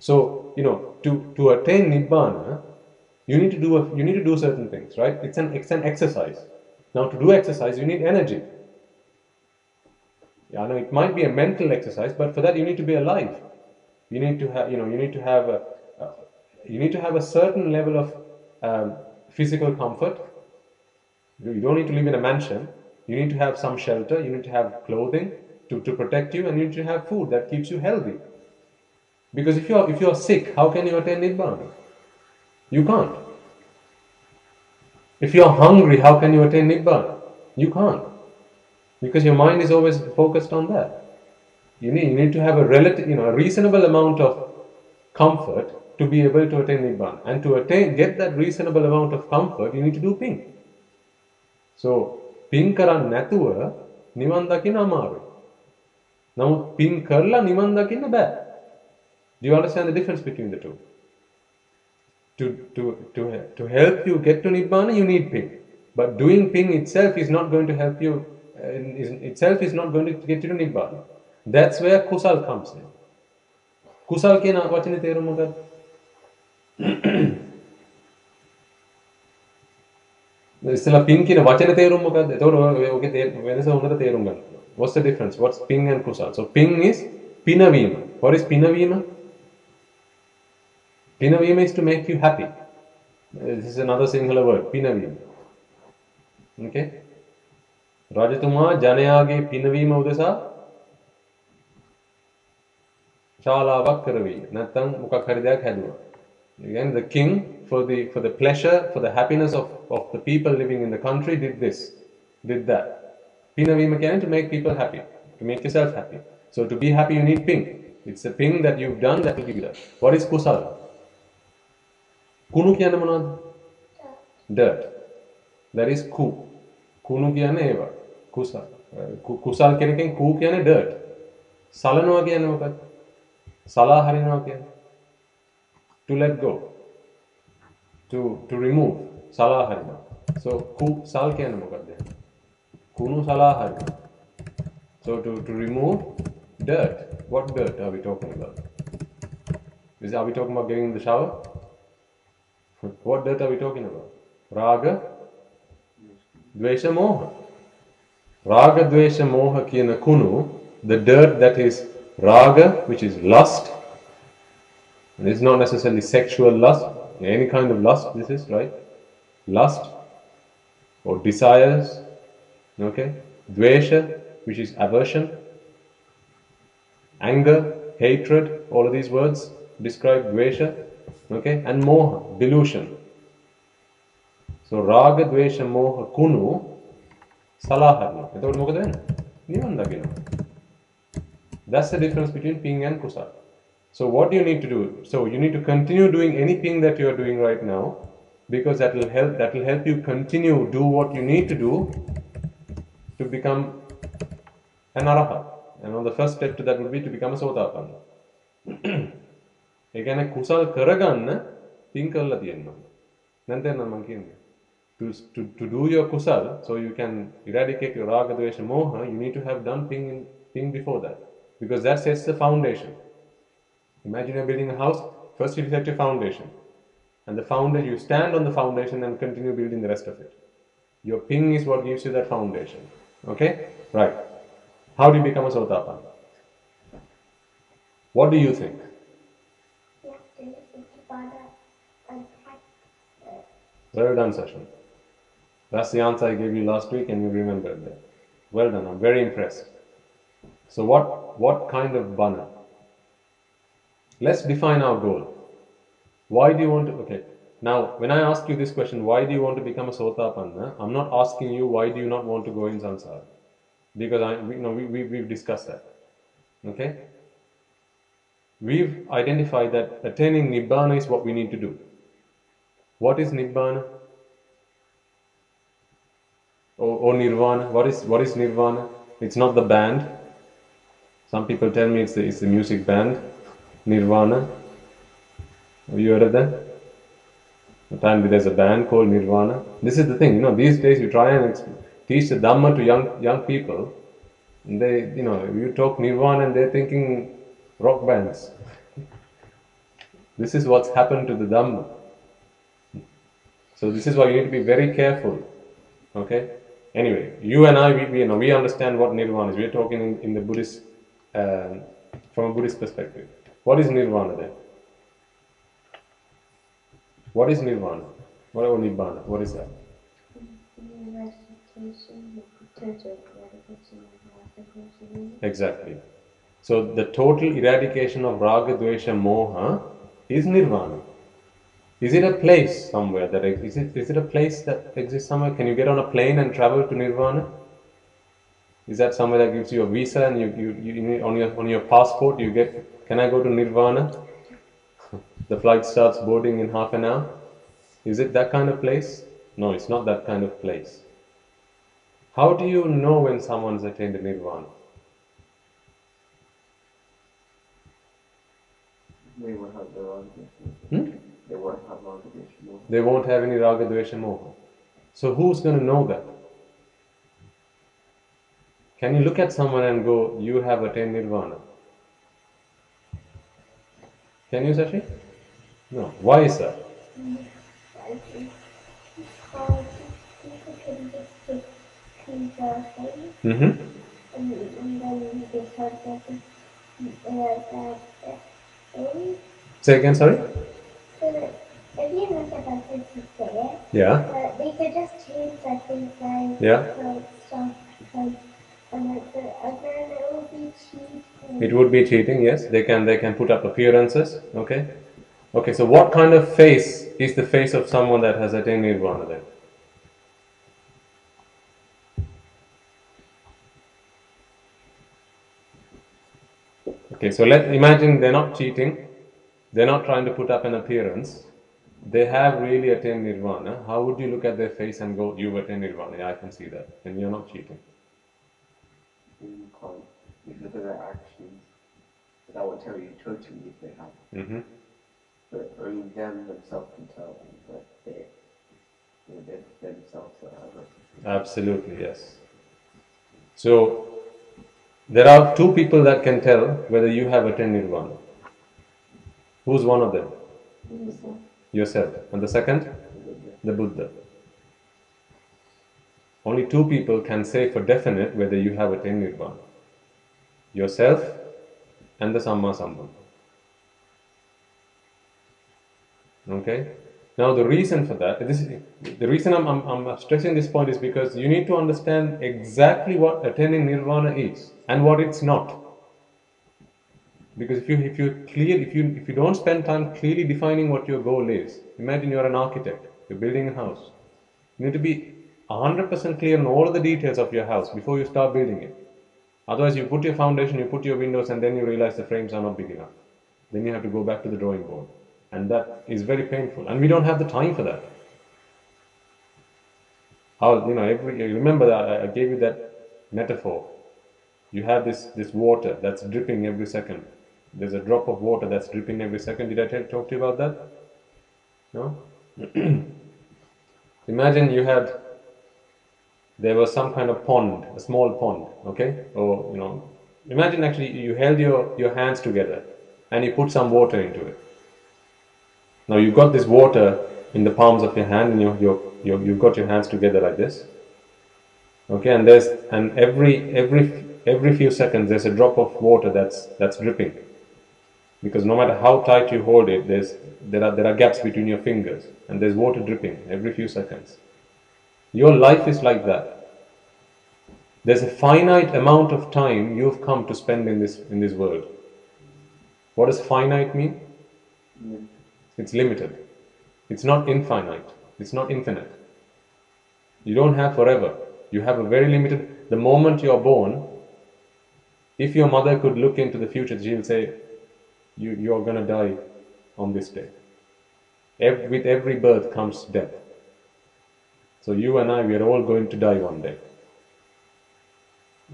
So, to attain Nibbàna, you need to do certain things, right? It's an exercise. Now, to do exercise, you need energy. Yeah, it might be a mental exercise, but for that you need to be alive. You need to have, you need to have a certain level of physical comfort. You don't need to live in a mansion. You need to have some shelter. You need to have clothing to protect you, and you need to have food that keeps you healthy. Because if you're sick, how can you attain Nibbàna? You can't. If you're hungry, how can you attain Nibbàna? You can't. Because your mind is always focused on that. You need to have a reasonable amount of comfort to be able to attain Nibbàna. And to get that reasonable amount of comfort, you need to do ping. So, ping කරන්න නැතුව නිවන් දකින්න අමාරුයි. නමුත් පින් කරලා නිවන් දකින්න බෑ. Do you understand the difference between the two? To help you get to Nibbàna, you need ping. But doing ping itself is not going to help you. Itself is not going to get you to Nibbàna. That's where kusal comes in. Kusal කියන වචනේ තේරුම මොකක්ද? ඉස්සෙල්ලා ping කියන වචනේ තේරුම මොකක්ද? එතකොට ඔගේ වෙනස හොඳට තේරුම් ගන්න. What's the difference? What's ping and kusal? So ping is pinavima. What is pinavima? Pinavima is to make you happy. This is another singular word, pinavima. Okay? රජතුමා ජනයාගේ පිනවීම උදෙසා ශාලාවක් කරවී. නැත්නම් මොකක් හරි දෙයක් හැදුවා. Again, the king, for the pleasure, for the happiness of the people living in the country, did this, did that. Pinavima can to make people happy, to make yourself happy. So to be happy, you need ping. It's a ping that you've done that will give you that. What is kusal? Kunu kiyane monawada? Dirt. That is ku. Kunu kiyane eva. Kusal. Kusal kiyane ken ku kiyane dirt. Salanawa kiyane mokada? Sala harinawa kiyane. To let go. To remove. Sala harinawa. So ku sal kiyane mokada? Kunu sala harinawa. So to remove dirt. What dirt are we talking about? Are we talking about getting in the shower? What dirt are we talking about? Raga, Dvesha, Moha. Raga, Dvesha, Moha kiyana kunu, the dirt that is raga, which is lust. And it's not necessarily sexual lust, any kind of lust this is, right? Lust or desires, okay? Dvesha, which is aversion. Anger, hatred, all of these words describe dvesha, okay? And moha, delusion. So raga, dvesha, moha, kunu, salaharna. That's the difference between ping and kusal. So what do you need to do? So you need to continue doing any ping that you are doing right now, because that will help you continue do what you need to do to become an arahat. And the first step to that would be to become a Sòtapanna. ඒ කියන්නේ කුසල් කරගන්න පින් කරලා තියෙනවා. දැන් තේරෙනවද මම කියන්නේ? To do your kusal, so you can eradicate your raga, dvesha, moha, you need to have done ping before that, because that sets the foundation. Imagine you're building a house. First you set your foundation, and the foundation, you stand on the foundation and continue building the rest of it. Your ping is what gives you that foundation. Okay, right? How do you become a Sòtapanna? What do you think? Well done, Sachin. That's the answer I gave you last week, and you remembered that. Well done. I'm very impressed. So what kind of bana? Let's define our goal. Why do you want to? Okay. Now, when I ask you this question, why do you want to become a Sòtapanna? I'm not asking you why do you not want to go in sansàra, because we've discussed that. Okay. We've identified that attaining Nibbàna is what we need to do. What is Nibbàna? Or Nirvana? What is Nirvana? It's not the band. Some people tell me it's the music band. Nirvana. Have you heard of that? Apparently there's a band called Nirvana. This is the thing, these days you try and teach the Dhamma to young people, and they, you talk Nirvana and they're thinking rock bands. This is what's happened to the Dhamma. So this is why you need to be very careful. Okay? Anyway, you and I, we understand what Nirvana is. We're talking in the Buddhist, from a Buddhist perspective. What is Nirvana then? What is Nirvana? What is Nibbàna? What is that? Exactly. So the total eradication of raga, dvesha, moha is Nirvana. Is it a place somewhere that exists? Is it a place that exists somewhere? Can you get on a plane and travel to Nirvana? Is that somewhere that gives you a visa and you on your passport you get? Can I go to Nirvana? The flight starts boarding in half an hour. Is it that kind of place? No, it's not that kind of place. How do you know when someone's attained Nirvana? They won't have the raga. They won't have raga, dvesha, moha. They won't have any raga, dvesha, moha. So who's going to know that? Can you look at someone and go, you have attained Nirvana? Can you, Sashi? No. Why is that? Mm-hmm. Say again, sorry? If you look at that it's there, Yeah. they could just change like things like Yeah. stuff like and then it will be cheating. It would be cheating, yes. They can put up appearances. Okay. Okay, so what kind of face is the face of someone that has attained Nirvana then? Okay, so let's imagine they're not cheating, they're not trying to put up an appearance, they have really attained Nirvana. How would you look at their face and go, you've attained Nirvana? Yeah, I can see that. And you're not cheating. You can't. You look at their actions, that will tell you totally if they have. Mm-hmm. But only them themselves can tell that they themselves are. Absolutely, yes. So, there are two people that can tell whether you have attained Nirvana. Who's one of them? Yourself. And the second? The Buddha. Only two people can say for definite whether you have attained Nirvana. Yourself and the Samma Sambuddha. Okay? Now the reason for that, the reason I'm stressing this point is because you need to understand exactly what attaining Nirvana is and what it's not. Because if you don't spend time clearly defining what your goal is, imagine you're an architect, you're building a house. You need to be 100% clear on all the details of your house before you start building it. Otherwise, you put your foundation, you put your windows, and then you realize the frames are not big enough. Then you have to go back to the drawing board. And that is very painful. And we don't have the time for that. Remember that I gave you that metaphor. You have this water that's dripping every second. There's a drop of water that's dripping every second. Did I talk to you about that? No? Imagine there was some kind of pond, a small pond, okay? Or, imagine actually you held your hands together and you put some water into it. Now you've got this water in the palms of your hand and you've got your hands together like this. Okay, and every few seconds there's a drop of water that's dripping. Because no matter how tight you hold it, there are gaps between your fingers and there's water dripping every few seconds. Your life is like that. There's a finite amount of time you've come to spend in this world. What does finite mean? It's limited. It's not infinite. It's not infinite. You don't have forever. You have a very limited... The moment you're born, if your mother could look into the future, she will say, you're going to die on this day. With every birth comes death. So you and I, we are all going to die one day.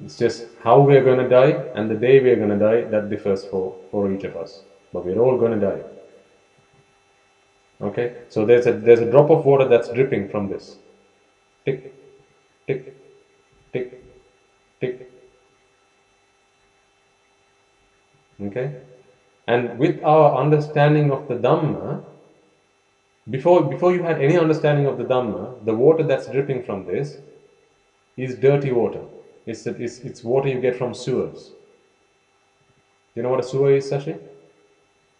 It's just how we are going to die and the day we are going to die, that differs for each of us. But we're all going to die. Okay, so there's a drop of water that's dripping from this. Tick, tick, tick, tick. Okay, and with our understanding of the Dhamma, before you had any understanding of the Dhamma, the water that's dripping from this is dirty water. It's water you get from sewers. Do you know what a sewer is, Sashi?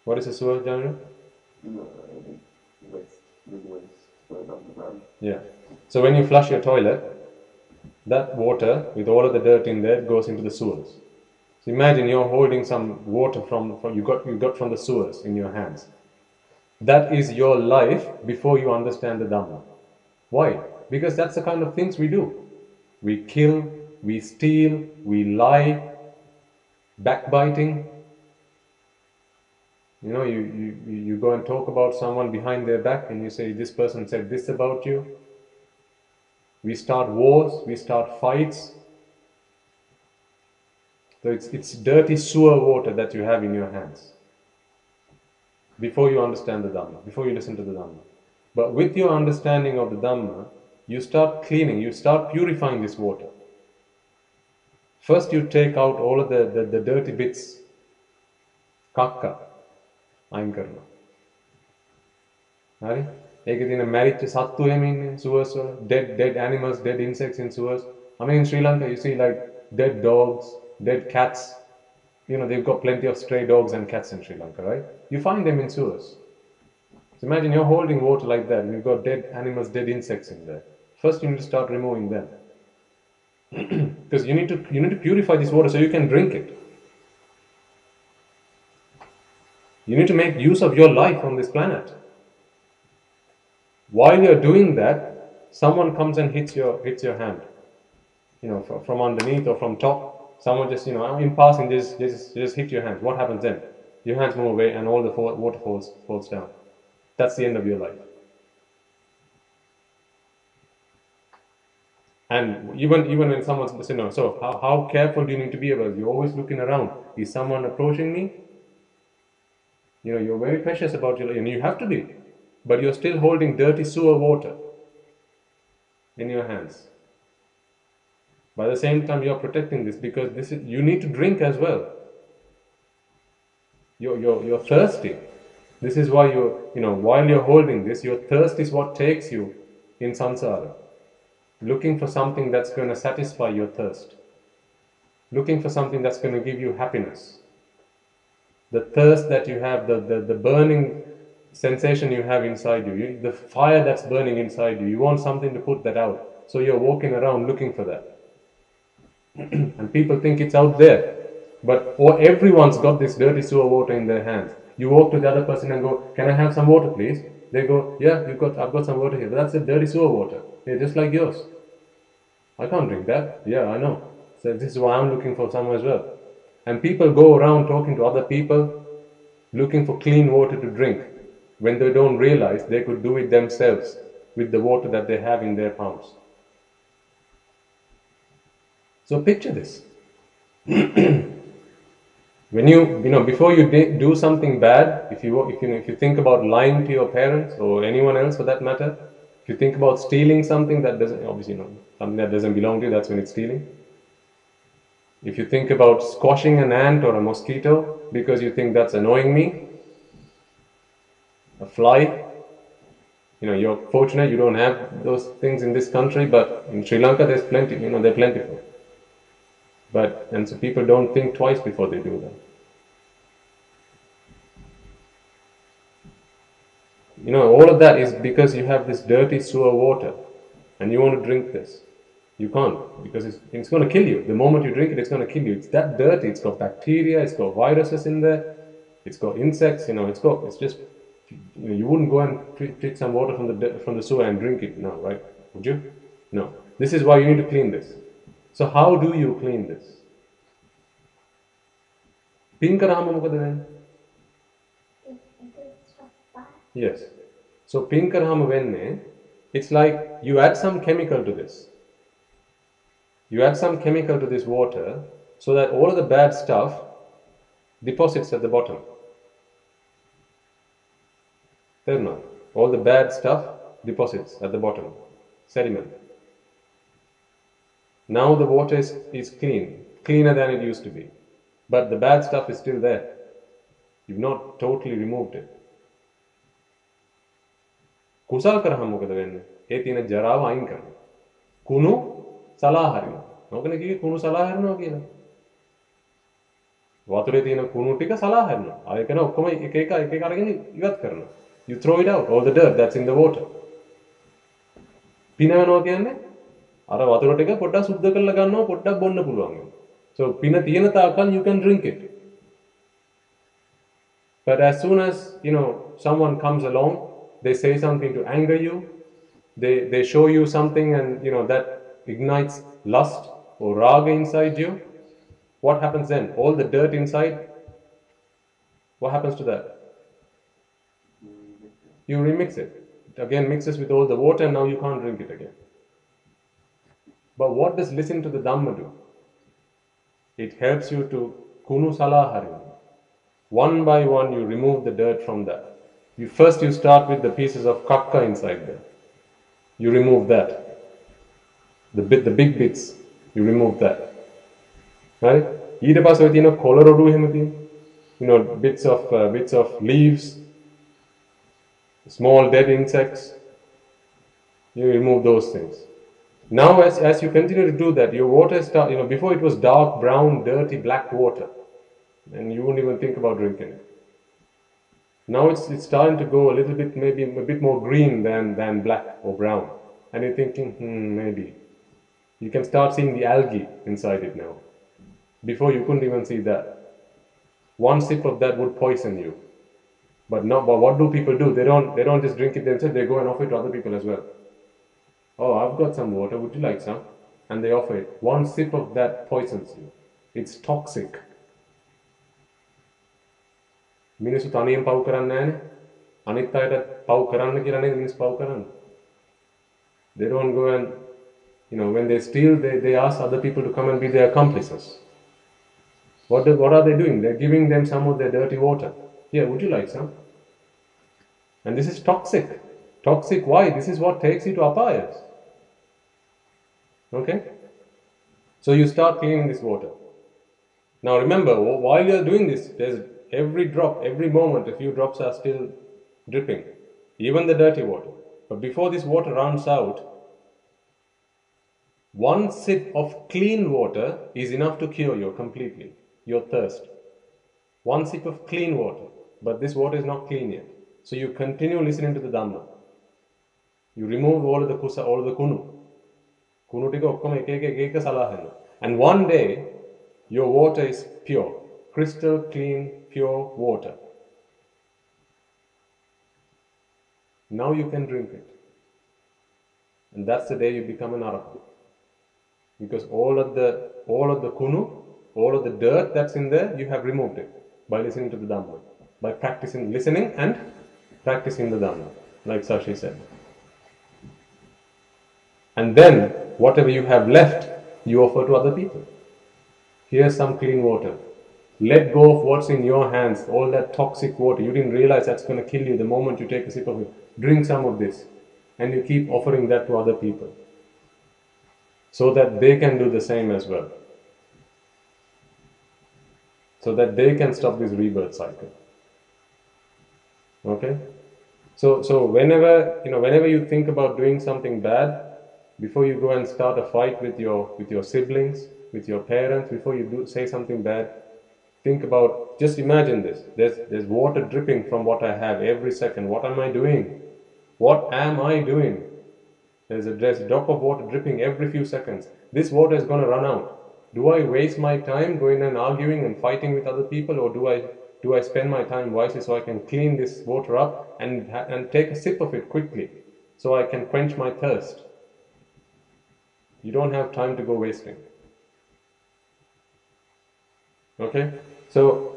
What is a sewer, Janra? No, underground. Yeah. So when you flush your toilet, that water with all of the dirt in there goes into the sewers. So imagine you're holding some water from you got from the sewers in your hands. That is your life before you understand the Dhamma. Why? Because that's the kind of things we do. We kill, we steal, we lie, backbiting. You go and talk about someone behind their back and you say, this person said this about you. We start wars, we start fights. So it's dirty sewer water that you have in your hands. Before you understand the Dhamma, before you listen to the Dhamma. But with your understanding of the Dhamma, you start cleaning, you start purifying this water. First you take out all of the dirty bits. Kakka. අයින් කරනවා. හරි? ඒකේ තියෙන මැරිච්ච සත්තු එහෙම ඉන්නේ sewers වල. Dead animals, dead insects in sewers. I mean in Sri Lanka you see like dead dogs, dead cats. You know, they've got plenty of stray dogs and cats in Sri Lanka, right? You find them in sewers. So imagine you're holding water like that and you've got dead animals, dead insects in there. First you need to start removing them. Because you need to purify this water so you can drink it. You need to make use of your life on this planet. While you're doing that, someone comes and hits your hand. You know, from underneath or from top. Someone just, you know, in passing, just hit your hand. What happens then? Your hands move away and all the water falls down. That's the end of your life. And even when someone's listening, you know, so how careful do you need to be about it? You're always looking around. Is someone approaching me? You know, you're very precious about your life, and you have to be. But you're still holding dirty sewer water in your hands. By the same time, you're protecting this because you need to drink as well. You're thirsty. This is why while you're holding this, your thirst is what takes you in sansàra. Looking for something that's going to satisfy your thirst. Looking for something that's going to give you happiness. The thirst that you have, the burning sensation you have inside you, the fire that's burning inside you, you want something to put that out. So you're walking around looking for that. And people think it's out there. But everyone's got this dirty sewer water in their hands. You walk to the other person and go, "Can I have some water, please?" They go, "Yeah, I've got some water here." But that's the dirty sewer water. Yeah, just like yours. I can't drink that. Yeah, I know. So this is why I'm looking for some as well. And people go around talking to other people, looking for clean water to drink, when they don't realize they could do it themselves with the water that they have in their palms. So picture this. When before you do something bad, if you think about lying to your parents or anyone else for that matter, if you think about stealing something that doesn't, obviously, something that doesn't belong to you, that's when it's stealing. If you think about squashing an ant or a mosquito because you think that's annoying me, a fly, you're fortunate you don't have those things in this country, but in Sri Lanka there's plenty, they're plentiful. And so people don't think twice before they do that. All of that is because you have this dirty sewer water and you want to drink this. You can't, because it's going to kill you. The moment you drink it, it's going to kill you. It's that dirty. It's got bacteria, it's got viruses in there, it's got insects, it's just, you wouldn't go and take some water from the sewer and drink it now, right? Would you? No. This is why you need to clean this. So how do you clean this? Pink Enamel. Yes. So Pink Enamel, it's like you add some chemical to this. You add some chemical to this water so that all of the bad stuff deposits at the bottom. All the bad stuff deposits at the bottom. Sediment. Now the water is clean, cleaner than it used to be. But the bad stuff is still there. You've not totally removed it. කුසල් කරාම මොකද වෙන්නේ? ඒ තියෙන ජරාව අයින් කරනවා. කුණු සලා හරිනවා. මොකද කිව්වේ කුණු සලා හරිනවා කියලා. වතුරේ තියෙන කුණු ටික සලා හරිනවා. ආයෙ කරන ඔක්කොම එක එක අරගෙන ඉවත් කරනවා. You throw it out, all the dirt that's in the water. පිනවනවා කියන්නේ අර වතුර ටික පොඩ්ඩක් සුද්ධ කරලා ගන්නවා පොඩ්ඩක් බොන්න පුළුවන්. So පින තියෙන තාක්කල් you can drink it. But as soon as someone comes along, they say something to anger you, they show you something and that ignites lust or raga inside you, what happens then? All the dirt inside, what happens to that? You remix it. It again mixes with all the water and now you can't drink it again. But what does listen to the Dhamma do? It helps you to kunu salaharim. One by one you remove the dirt from that. You start with the pieces of kakka inside there. You remove that. The big bits, you remove that. right? ඊට පස්සේ ඔය තියෙන කොළරොඩු එහෙම තියෙන, bits of leaves, small dead insects. You remove those things. Now as you continue to do that, your water start, before it was dark, brown, dirty, black water, and you wouldn't even think about drinking it. Now it's starting to go a little bit, maybe a bit more green than black or brown. And you're thinking, maybe. You can start seeing the algae inside it now. Before you couldn't even see that. One sip of that would poison you. But what do people do? They don't just drink it themselves, they go and offer it to other people as well. Oh, I've got some water, would you like some? And they offer it. One sip of that poisons you. It's toxic. මිනිස්සු තනියෙන් පව් කරන්නේ නැහැනේ. අනිත් අයට පව් කරන්න කියලා නේද මිනිස්සු පව් කරන්නේ. They don't go and, when they steal, they ask other people to come and be their accomplices. What are they doing? They're giving them some of their dirty water. Here, would you like some? And this is toxic. Toxic, why? This is what takes you to apayas. Okay? So you start cleaning this water. Now remember, while you're doing this, there's every drop, every moment, a few drops are still dripping. Even the dirty water. But before this water runs out, one sip of clean water is enough to cure you completely, your thirst. One sip of clean water. But this water is not clean yet. So you continue listening to the Dhamman. You remove all of the kusal, all of the kunu. Kunu tika okkama එක සලාහන. And one day, your water is pure. Crystal clean, pure water. Now you can drink it. And that's the day you become an arahant. Because all of the kunu, all of the dirt that's in there, you have removed it by listening to the Dhamman. By listening and practicing the Dhamman, like Sashi said. And then, whatever you have left, you offer to other people. Here's some clean water. Let go of what's in your hands, all that toxic water. You didn't realize that's going to kill you the moment you take a sip of it. Drink some of this. And you keep offering that to other people. So that they can do the same as well. So that they can stop this rebirth cycle. Okay? So whenever you think about doing something bad, before you go and start a fight with your siblings, with your parents, before you say something bad, think about, just imagine this. There's water dripping from what I have every second. What am I doing? What am I doing? There's a drop of water dripping every few seconds. This water is going to run out. Do I waste my time going and arguing and fighting with other people, or do I spend my time wisely so I can clean this water up and take a sip of it quickly so I can quench my thirst? You don't have time to go wasting. Okay? So,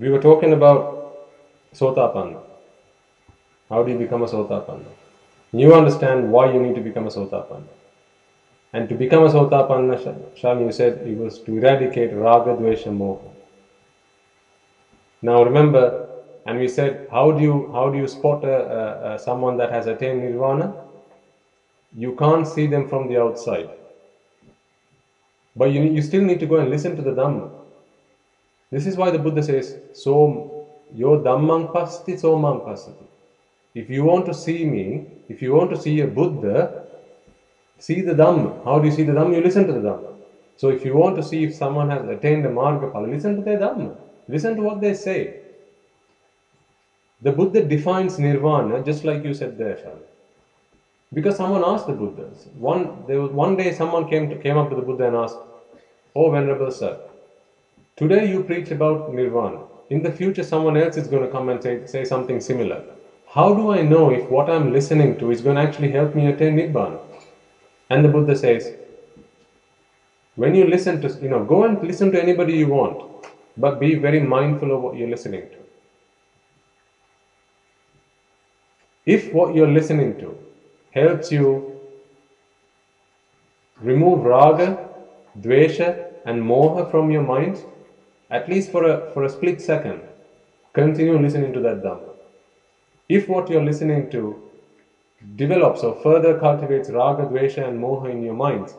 we were talking about Sòtapanna. How do you become a Sòtapanna? You understand why you need to become a Sòtapanna. And to become a Sòtapanna, Shami, you said it was to eradicate Raga, Dvesha, Moha. Now remember, and we said, how do you spot someone that has attained Nirvana? You can't see them from the outside. But you still need to go and listen to the Dhamman. This is why the Buddha says, so yo Dhamman pasti, so mam pasati. If you want to see me, if you want to see a Buddha, see the Dhamman. How do you see the Dhamman? You listen to the Dhamman. So if you want to see if someone has attained the Margaphala, listen to their Dhamman. Listen to what they say. The Buddha defines Nirvana just like you said there, Shami. Because someone asked the Buddha. One day someone came up to the Buddha and asked, "Oh Venerable Sir, today you preach about Nirvana. In the future someone else is going to come and say something similar. How do I know if what I'm listening to is going to actually help me attain Nibbàna?" And the Buddha says, when you listen to, go and listen to anybody you want, but be very mindful of what you're listening to. If what you're listening to helps you remove raga, dvesha and moha from your mind, at least for a split second, continue listening to that Dhamma. If what you're listening to develops or further cultivates raga, dvesha and moha in your minds,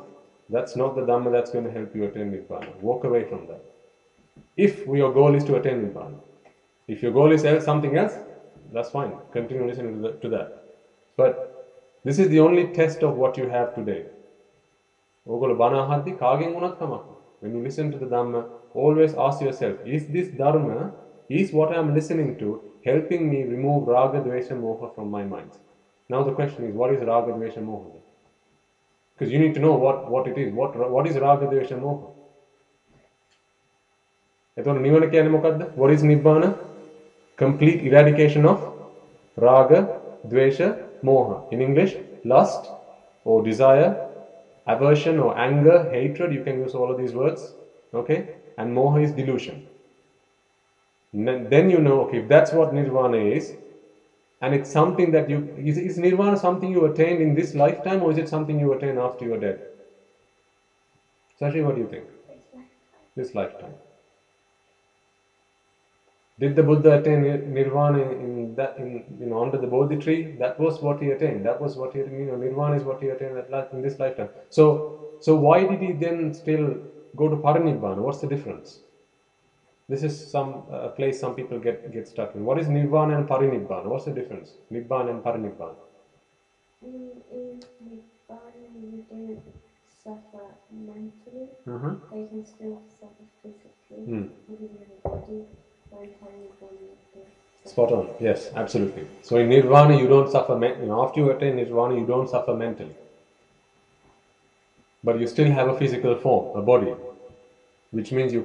That's not the Dhamma that's going to help you attain Nibbāna. Walk away from that. If your goal is to attain Nibbāna. If your goal is something else, that's fine. Continue listening to that. But this is the only test of what you have today. When you listen to the Dhamma, always ask yourself, is this Dharma, is what I am listening to, helping me remove Raga, Dvesha, Moha from my mind? Now the question is, what is Raga, Dvesha, Moha? Because you need to know what it is. What is Raga, Dvesha, Moha? What is Nibbāna? Complete eradication of Raga, Dvesha, Moha. In English, lust or desire, aversion or anger, hatred, you can use all of these words. Okay? And Moha is delusion. Then you know, okay, if that's what Nirvana is, and it's something that is Nirvana something you attained in this lifetime, or is it something you attain after you're dead? Sashi, what do you think? This lifetime. Did the Buddha attain Nirvana under the Bodhi tree? That was what he attained. That was what he, Nirvana is what he attained in this lifetime. So why did he then still go to Parinibbana? What's the difference? This is a place some people get stuck in. What is Nirvana and Parinibbana? What's the difference? Nibbāna and Parinibbāna. In Nibbāna, you don't suffer mentally, but you can still suffer physically because you have a body. Spot on. Yes, absolutely. So in Nirvana, you don't suffer. After you attain Nirvana, you don't suffer mentally, but you still have a physical form, a body. Which means you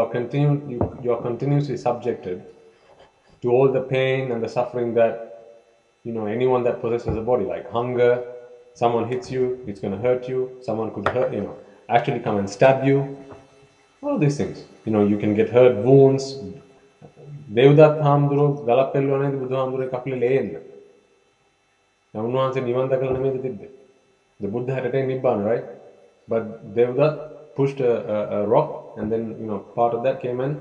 are continuously subjected to all the pain and the suffering that, anyone that possesses a body, like hunger, someone hits you, it's going to hurt you, someone could actually come and stab you, all these things. You can get hurt, wounds. Devdatta Hamduro, Galappellu anedi Buddhahamduro kappile leyenna. Unwanse nivan dakala nemedi tidde. The Buddha had attained Nibbāna, right? But Devdatta pushed a rock, and then part of that came and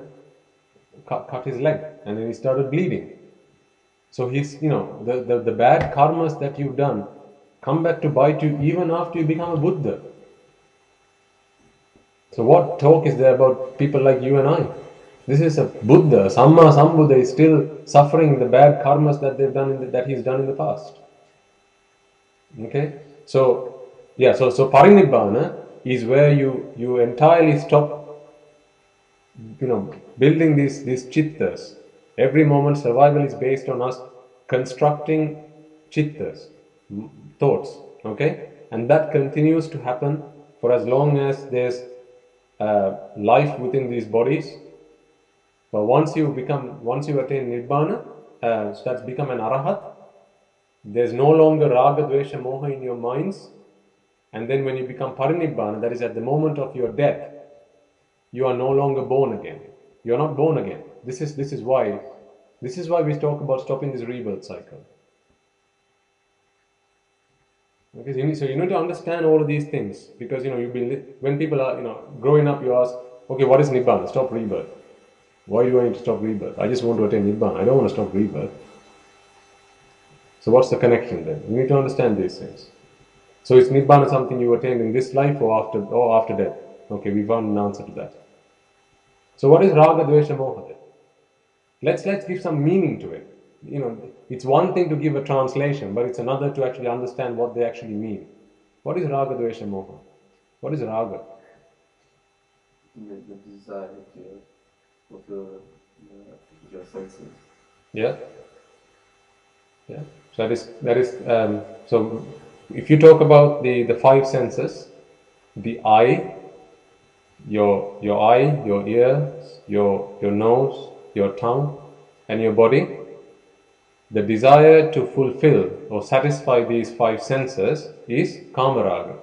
cut his leg, and then he started bleeding. So he's the bad karmas that you've done come back to bite you even after you become a Buddha. So what talk is there about people like you and I? This is a Buddha. Samma Sambuddha is still suffering the bad karmas that they've done that he's done in the past. Okay, so Parinibbāna is where you entirely stop, building these chittas. Every moment survival is based on us constructing chittas, thoughts, okay? And that continues to happen for as long as there's life within these bodies. But once you attain Nibbāna, so that's become an Arahat, there's no longer Raga, Dvesha, Moha in your minds. And then when you become Parinibbāna, that is at the moment of your death, you are no longer born again. You are not born again. This is why we talk about stopping this rebirth cycle. Okay, so you need to understand all of these things, because when people are growing up, you ask, okay, what is Nibbāna? Stop rebirth. Why do I need to stop rebirth? I just want to attain Nibbāna. I don't want to stop rebirth. So what's the connection then? You need to understand these things. So is Nibbāna something you attain in this life or after death? Okay, we found an answer to that. So what is Raga, Dvesha, Moha then? Let's give some meaning to it. It's one thing to give a translation, but it's another to actually understand what they actually mean. What is Raga, Dvesha, Moha? What is Raga? The desire to fulfill your senses. Yeah. So that is. So if you talk about the five senses, the eye, your eye, your ears, your nose, your tongue, and your body, the desire to fulfill or satisfy these five senses is Kama Raga.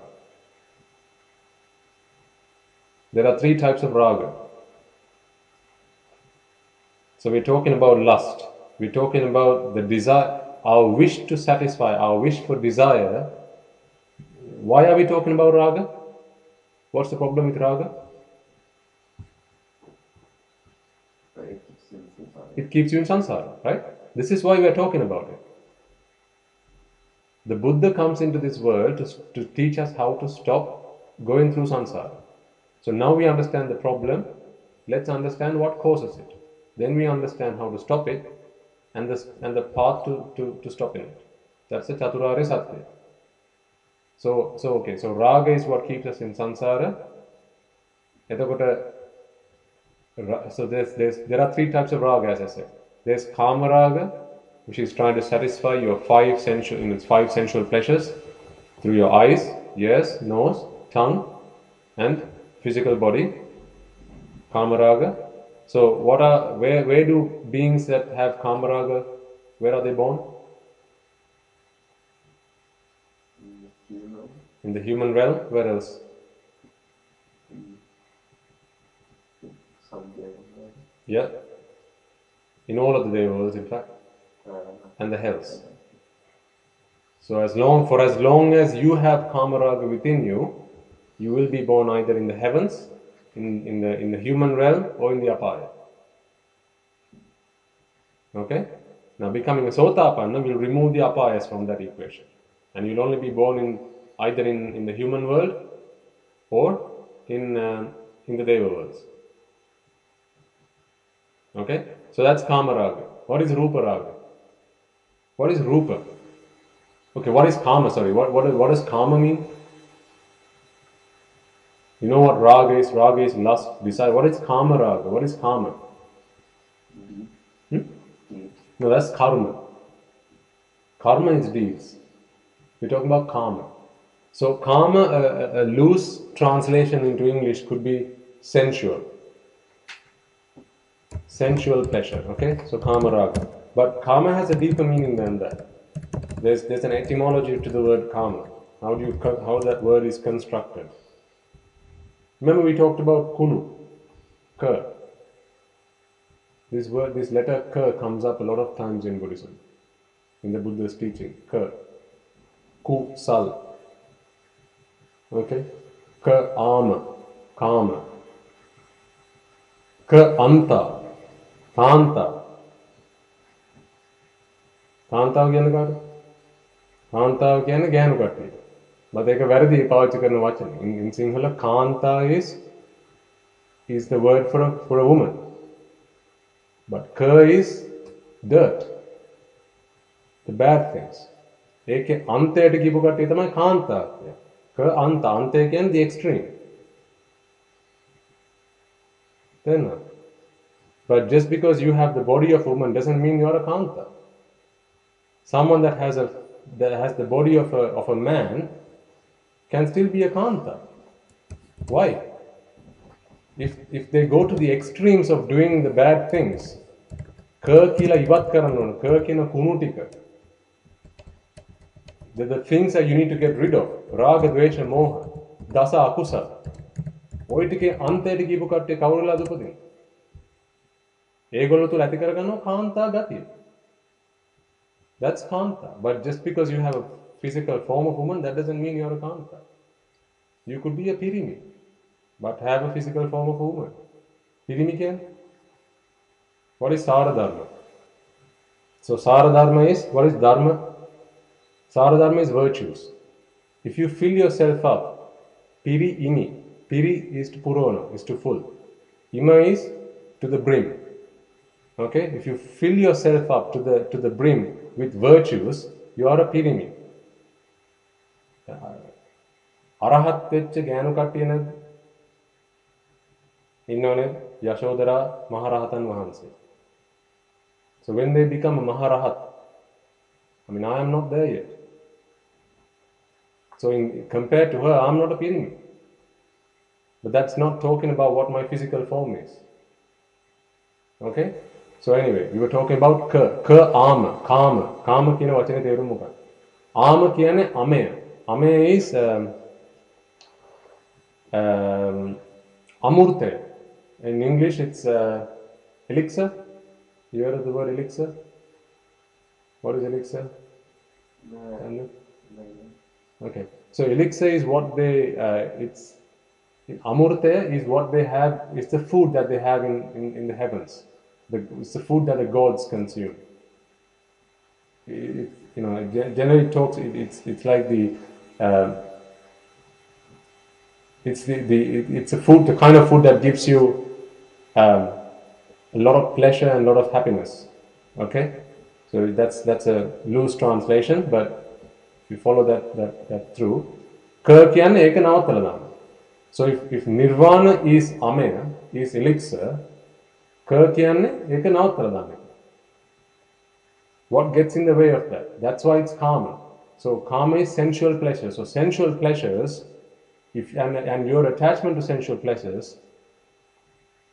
There are three types of Raga. So we're talking about lust. We're talking about the desire, our wish to satisfy, our wish for desire. Why are we talking about Raga? What's the problem with Raga? It keeps you in sansāra, right? This is why we are talking about it. The Buddha comes into this world to teach us how to stop going through sansara. So now we understand the problem. Let's understand what causes it. Then we understand how to stop it and the path to stopping it. That's the Chaturarya Satya. So okay, so raga is what keeps us in sansara. So there are three types of raga, as I said. There's kama raga, which is trying to satisfy your five sensual pleasures through your eyes, ears, nose, tongue, and physical body. Kama raga. So where do beings that have kama raga, where are they born? In the human realm. Where else? Yeah. In all of the Deva worlds, in fact. And the hells. So as long as you have kama raga within you, you will be born either in the heavens, in the human realm, or in the apaya. Okay? Now becoming a Sòtapanna will remove the apayas from that equation. And you'll only be born either in the human world or in the Deva worlds. Okay? So that's kama raga. What is rupa raga? What is rupa? Okay, what is kama? Sorry, what does kama mean? You know what raga is? Raga is lust, desire. What is kama raga? What is kama? No, that's karma. Karma is deeds. We're talking about karma. So karma, a loose translation into English could be sensual. Sensual pleasure, okay? So kama raga. But karma has a deeper meaning than that. There's an etymology to the word karma. How that word is constructed. Remember we talked about kunu, ka. This letter ka comes up a lot of times in Buddhism, in the Buddha's teaching. Ka, kusal. Okay? Ka ama, kama. Ka anta, kanta. කාන්තාව කියන්නේ කාටද? කාන්තාව කියන්නේ ගැහණු කට්ටියට. but ඒක වැරදි පාවිච්චි කරන වචන. In Sinhala, kanta is the word for a woman. But ka is dirt, the bad things. ඒකේ අන්තයට කියපු කට්ටිය තමයි කාන්තාව කියන්නේ. ka anta, අන්තය කියන්නේ the extreme. Then, but just because you have the body of a woman doesn't mean you are a kanta. Someone that has the body of a man can still be a kanta. Why? If they go to the extremes of doing the bad things, ka kila ivat karanna ona, ka kina kunu tika. The things that you need to get rid of, raga, dvesha, moha, dasa, akusal. ඔය ටිකේ අන්තයට කියපු කට්ටිය කවුරුලාද උපදින්නේ? ඒගොල්ලෝ තුල ඇති කරගන්නවා කාන්තා ගතිය. That's kanta. But just because you have a physical form of woman, that doesn't mean you're a kanta. You could be a pirimi, but have a physical form of a woman. Pirimi කියන්නේ? What is sara dharma? So sara dharma is, what is dharma? Sara dharma is virtues. If you fill yourself up, piri ini. Piri is to purona, is to full. Ima is to the brim. Okay? If you fill yourself up to the brim with virtues, you are a pirimi. Arahat වෙච්ච ගෑනු කට්ටිය නැද්ද? ඉන්නවනේ යශෝදරා මහරහතන් වහන්සේ. So when they become a maharahat, I mean, I am not there yet. So compared to her, I am not a pirimi. But that's not talking about what my physical form is. Okay? So anyway, we were talking about ka ama, kama. Kama කියන වචනේ තේරුම මොකක්ද? Ama කියන්නේ අමය. අමය is amurte. In English it's elixir. You heard of the word elixir? What is elixir? No. Okay. So elixir is what they Amurte is what they have, it's the food that they have in the heavens. It's the food that the gods consume. Generally talks, it's like It's it's a food, the kind of food that gives you a lot of pleasure and a lot of happiness. Okay, so that's a loose translation, but if you follow that through, Ka kiyanne eka navattala dana. So if nirvana is amaya, is elixir, Ka kiyanne eka navattala dana. What gets in the way of that? That's why it's karma. So karma is sensual pleasure. So sensual pleasures, and your attachment to sensual pleasures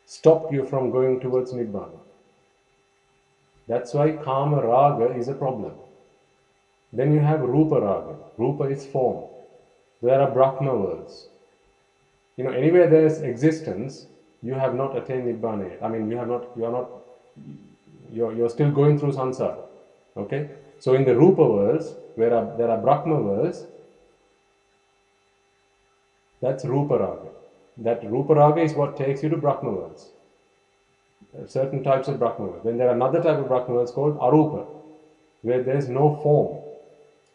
stop you from going towards Nibbāna. That's why Kama Raga is a problem. Then you have Rupa Raga. Rupa is form. There are Brahma worlds. Anywhere there is existence, you have not attained Nibbāna yet. I mean, you're still going through sansara. Okay? So in the Rupa worlds, there are Brahma worlds, that's Rupa Raga. That Rupa Raga is what takes you to Brahma worlds. Certain types of Brahma worlds. Then there are another type of Brahma worlds called Arupa, where there is no form.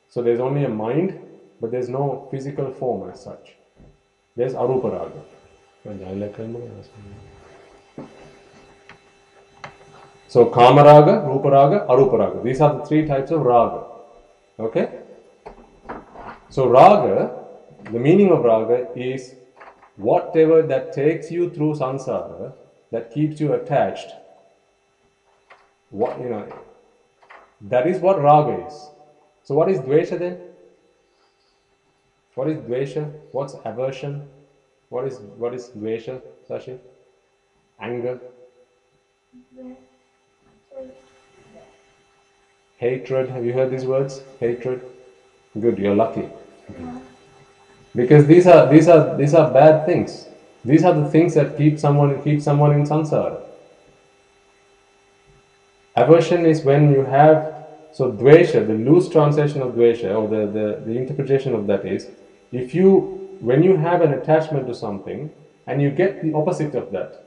So there's only a mind, but there's no physical form as such. There's Arupa Raga. So Kama Raga, Rupa Raga, Arupa Raga. These are the three types of Raga. Okay? So Raga, the meaning of Raga is whatever that takes you through sansara, that keeps you attached. That is what Raga is. So what is Dvesha then? What is Dvesha? What's aversion? What is Dvesha, Sashi? Anger? Hatred. Have you heard these words? Hatred. Good, you're lucky. Because these are bad things. These are the things that keep someone in sansara. Aversion is when you have, so dvesha, the loose translation of dvesha, or the interpretation of that is, when you have an attachment to something and you get the opposite of that,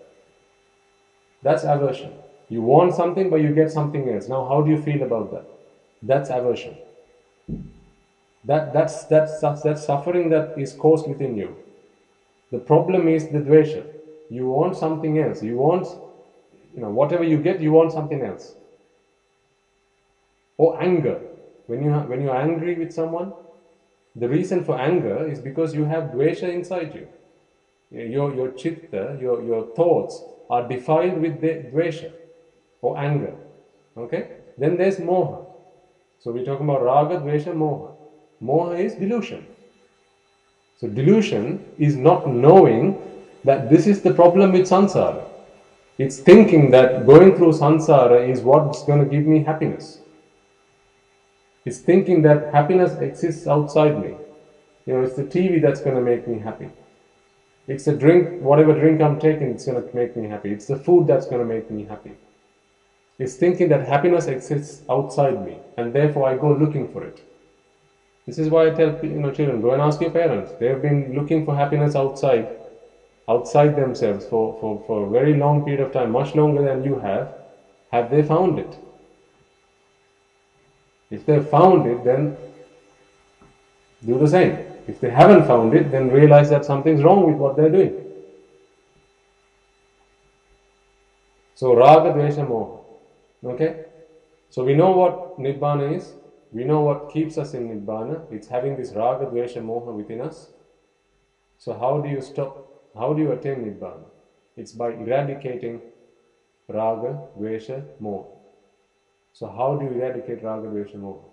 that's aversion. You want something but you get something else. Now how do you feel about that? That's aversion. That's suffering that is caused within you. The problem is the dvesha. You want something else. You want, whatever you get, you want something else. Or anger. When you're angry with someone, the reason for anger is because you have dvesha inside you. Your chitta, your thoughts are defiled with the dvesha or anger. Okay? Then there's moha. So we're talking about raga, dvesha, moha. Moha is delusion. So delusion is not knowing that this is the problem with sansara. It's thinking that going through sansara is what's going to give me happiness. It's thinking that happiness exists outside me. It's the TV that's going to make me happy. It's the drink, whatever drink I'm taking, it's going to make me happy. It's the food that's going to make me happy. It's thinking that happiness exists outside me, and therefore I go looking for it. This is why I tell children, go and ask your parents. They have been looking for happiness outside themselves for a very long period of time, much longer than you have. Have they found it? If they have found it, then do the same. If they haven't found it, then realize that something's wrong with what they're doing. So raga, dvesha, moha. Okay? So we know what Nibbāna is. We know what keeps us in Nibbāna. It's having this raga, dvesha, moha within us. So how do you attain Nibbāna? It's by eradicating raga, dvesha, moha. So how do you eradicate raga, dvesha, moha?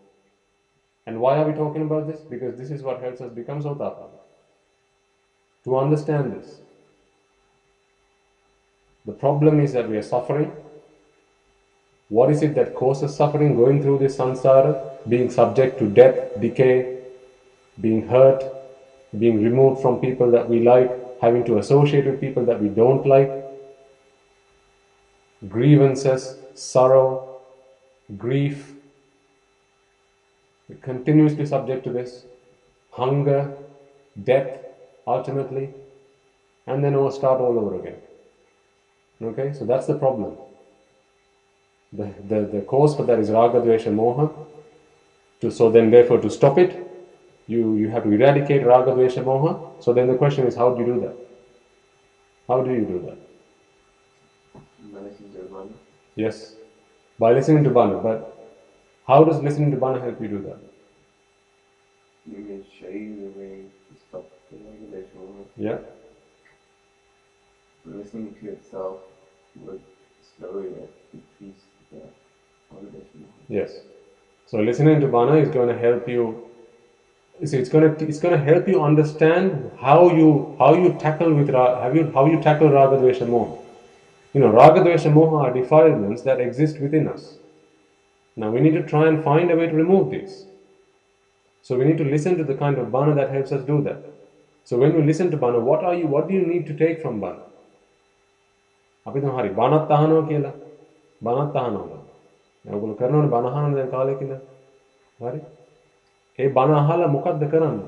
And why are we talking about this? Because this is what helps us become Sòtapanna. To understand this. The problem is that we are suffering. What is it that causes suffering? Going through this sansara, being subject to death, decay, being hurt, being removed from people that we like, having to associate with people that we don't like, grievances, sorrow, grief. We're continuously subject to this, hunger, death, ultimately, and then we'll start all over again. Okay, so that's the problem. The cause for that is raga, dvesha, moha. So then therefore to stop it, You have to eradicate raga, dvesha, moha. So then the question is, how do you do that? How do you do that? Yes, by listening to Bana. But how does listening to Bana help you do that? You can show you the way to stop the regulation. Yeah. Listening to yourself would slowly decrease the regulation. Yes. So listening to Bana is going to help you. It's going to help you understand how you tackle raga, dvesha, moha. Raga, dvesha, moha are defilements that exist within us. Now we need to try and find a way to remove these. So we need to listen to the kind of Bana that helps us do that. So when you listen to Bana, what do you need to take from Bana? අපි දැන් හරි බණත් අහනවා කියලා. බණත් අහනවා. ඔයගොල්ලෝ කරනවනේ බණ අහන දැන් කාලෙක ඉඳන්. හරි? ඒ බණ අහලා මොකද්ද කරන්නේ?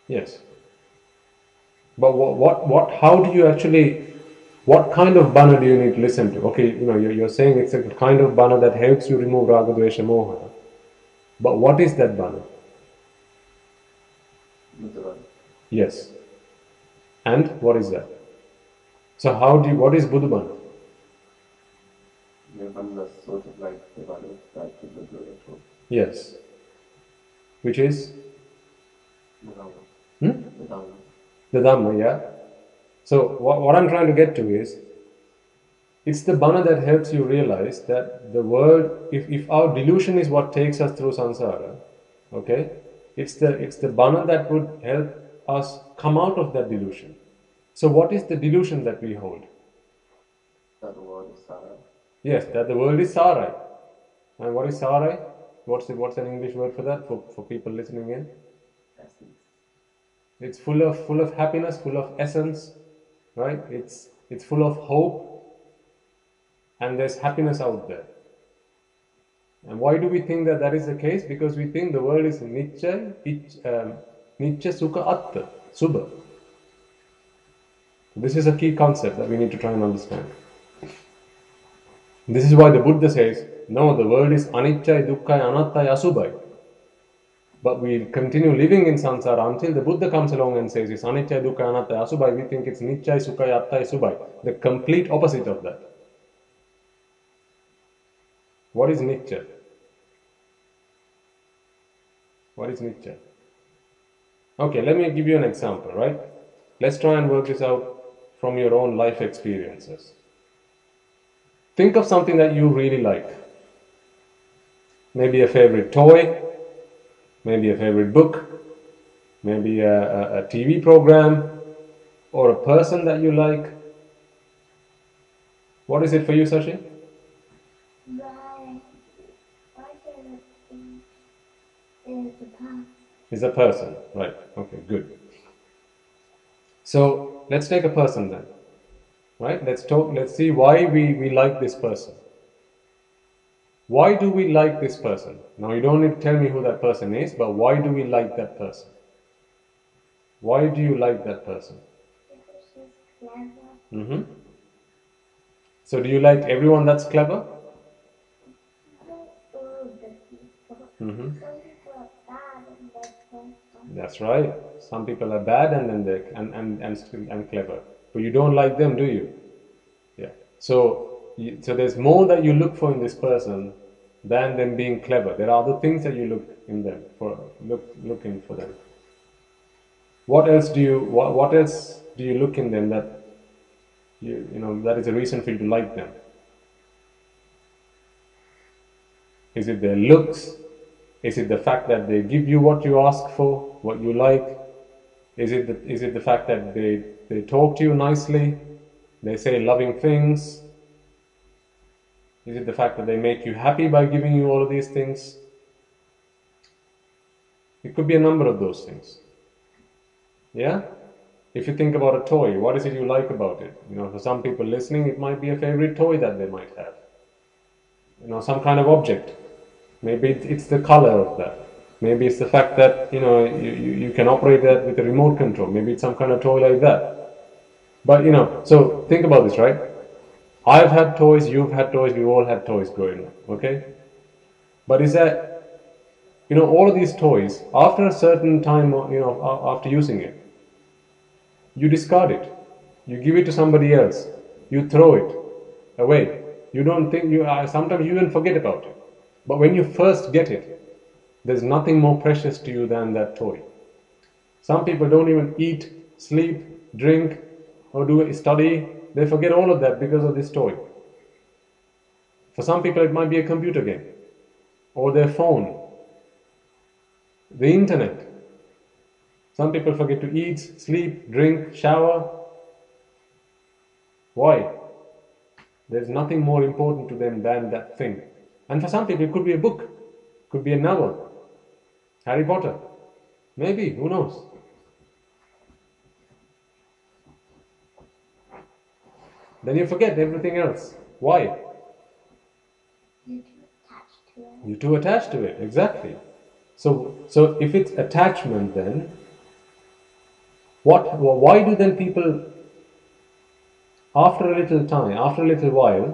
Yes. But how do you actually, what kind of Bana do you need to listen to? Okay, you're saying it's a kind of Bana that helps you remove raga, dvesha, moha. But what is that Bana? Yes. And what is that? So what is BuduBana? Nibbàna is sort of like the Bana that the Buddha taught. Yes. Which is? The Dhamman. The Dhamman, yeah. So what I'm trying to get to is, it's the Bana that helps you realize that the world, if our delusion is what takes us through sansàra, okay, it's the Bana that would help us come out of that delusion. So what is the delusion that we hold? That the world is Sara. Yes, that the world is Sarai. And what is Sarai? What's an English word for that, for people listening in? Essence. It's full of happiness, full of essence, right? It's full of hope, and there's happiness out there. And why do we think that is the case? Because we think the world is nitya, sukha, atta, subha. This is a key concept that we need to try and understand. This is why the Buddha says, no, the world is anicca, dukkha, anatta, asubhai. But we continue living in sansara until the Buddha comes along and says, it's anicca, dukkha, anatta, asubhai. We think it's nitya, sukha, atta, subhai. The complete opposite of that. What is nitya? What is nitya? Okay, let me give you an example, right? Let's try and work this out from your own life experiences. Think of something that you really like. Maybe a favorite toy, maybe a favorite book, maybe a TV program, or a person that you like. What is it for you, Sashi? My favorite thing is the past. Is a person, right? Okay, good. So let's take a person then, right? Let's see why we like this person. Why do we like this person? Now you don't need to tell me who that person is, but why do we like that person? Why do you like that person? Because she's clever. So do you like everyone that's clever? Not all the people. Some people are bad and they're clever. That's right. Some people are bad and then clever, but you don't like them, do you? Yeah. So there's more that you look for in this person than them being clever. There are other things that you look in them for. Looking for them. What else do you look in them that that is a reason for you to like them? Is it their looks? Is it the fact that they give you what you ask for, what you like? Is it the fact that they talk to you nicely? They say loving things? Is it the fact that they make you happy by giving you all of these things? It could be a number of those things. Yeah? If you think about a toy, what is it you like about it? For some people listening, it might be a favorite toy that they might have. Some kind of object. Maybe it's the color of that. Maybe it's the fact that you can operate that with a remote control. Maybe it's some kind of toy like that. But so think about this, right? I've had toys, you've had toys, we've all had toys growing up, okay? But is that you know, all of these toys, after a certain time, you know, after using it, you discard it. You give it to somebody else. You throw it away. You don't think, sometimes you even forget about it. But when you first get it, there's nothing more precious to you than that toy. Some people don't even eat, sleep, drink, or study. They forget all of that because of this toy. For some people it might be a computer game, or their phone, the internet. Some people forget to eat, sleep, drink, shower. Why? There's nothing more important to them than that thing. And for some people it could be a book, could be a novel, Harry Potter, maybe, who knows? Then you forget everything else. Why? You're too attached to it, exactly. So if it's attachment, then why do then people, after a little time, after a little while,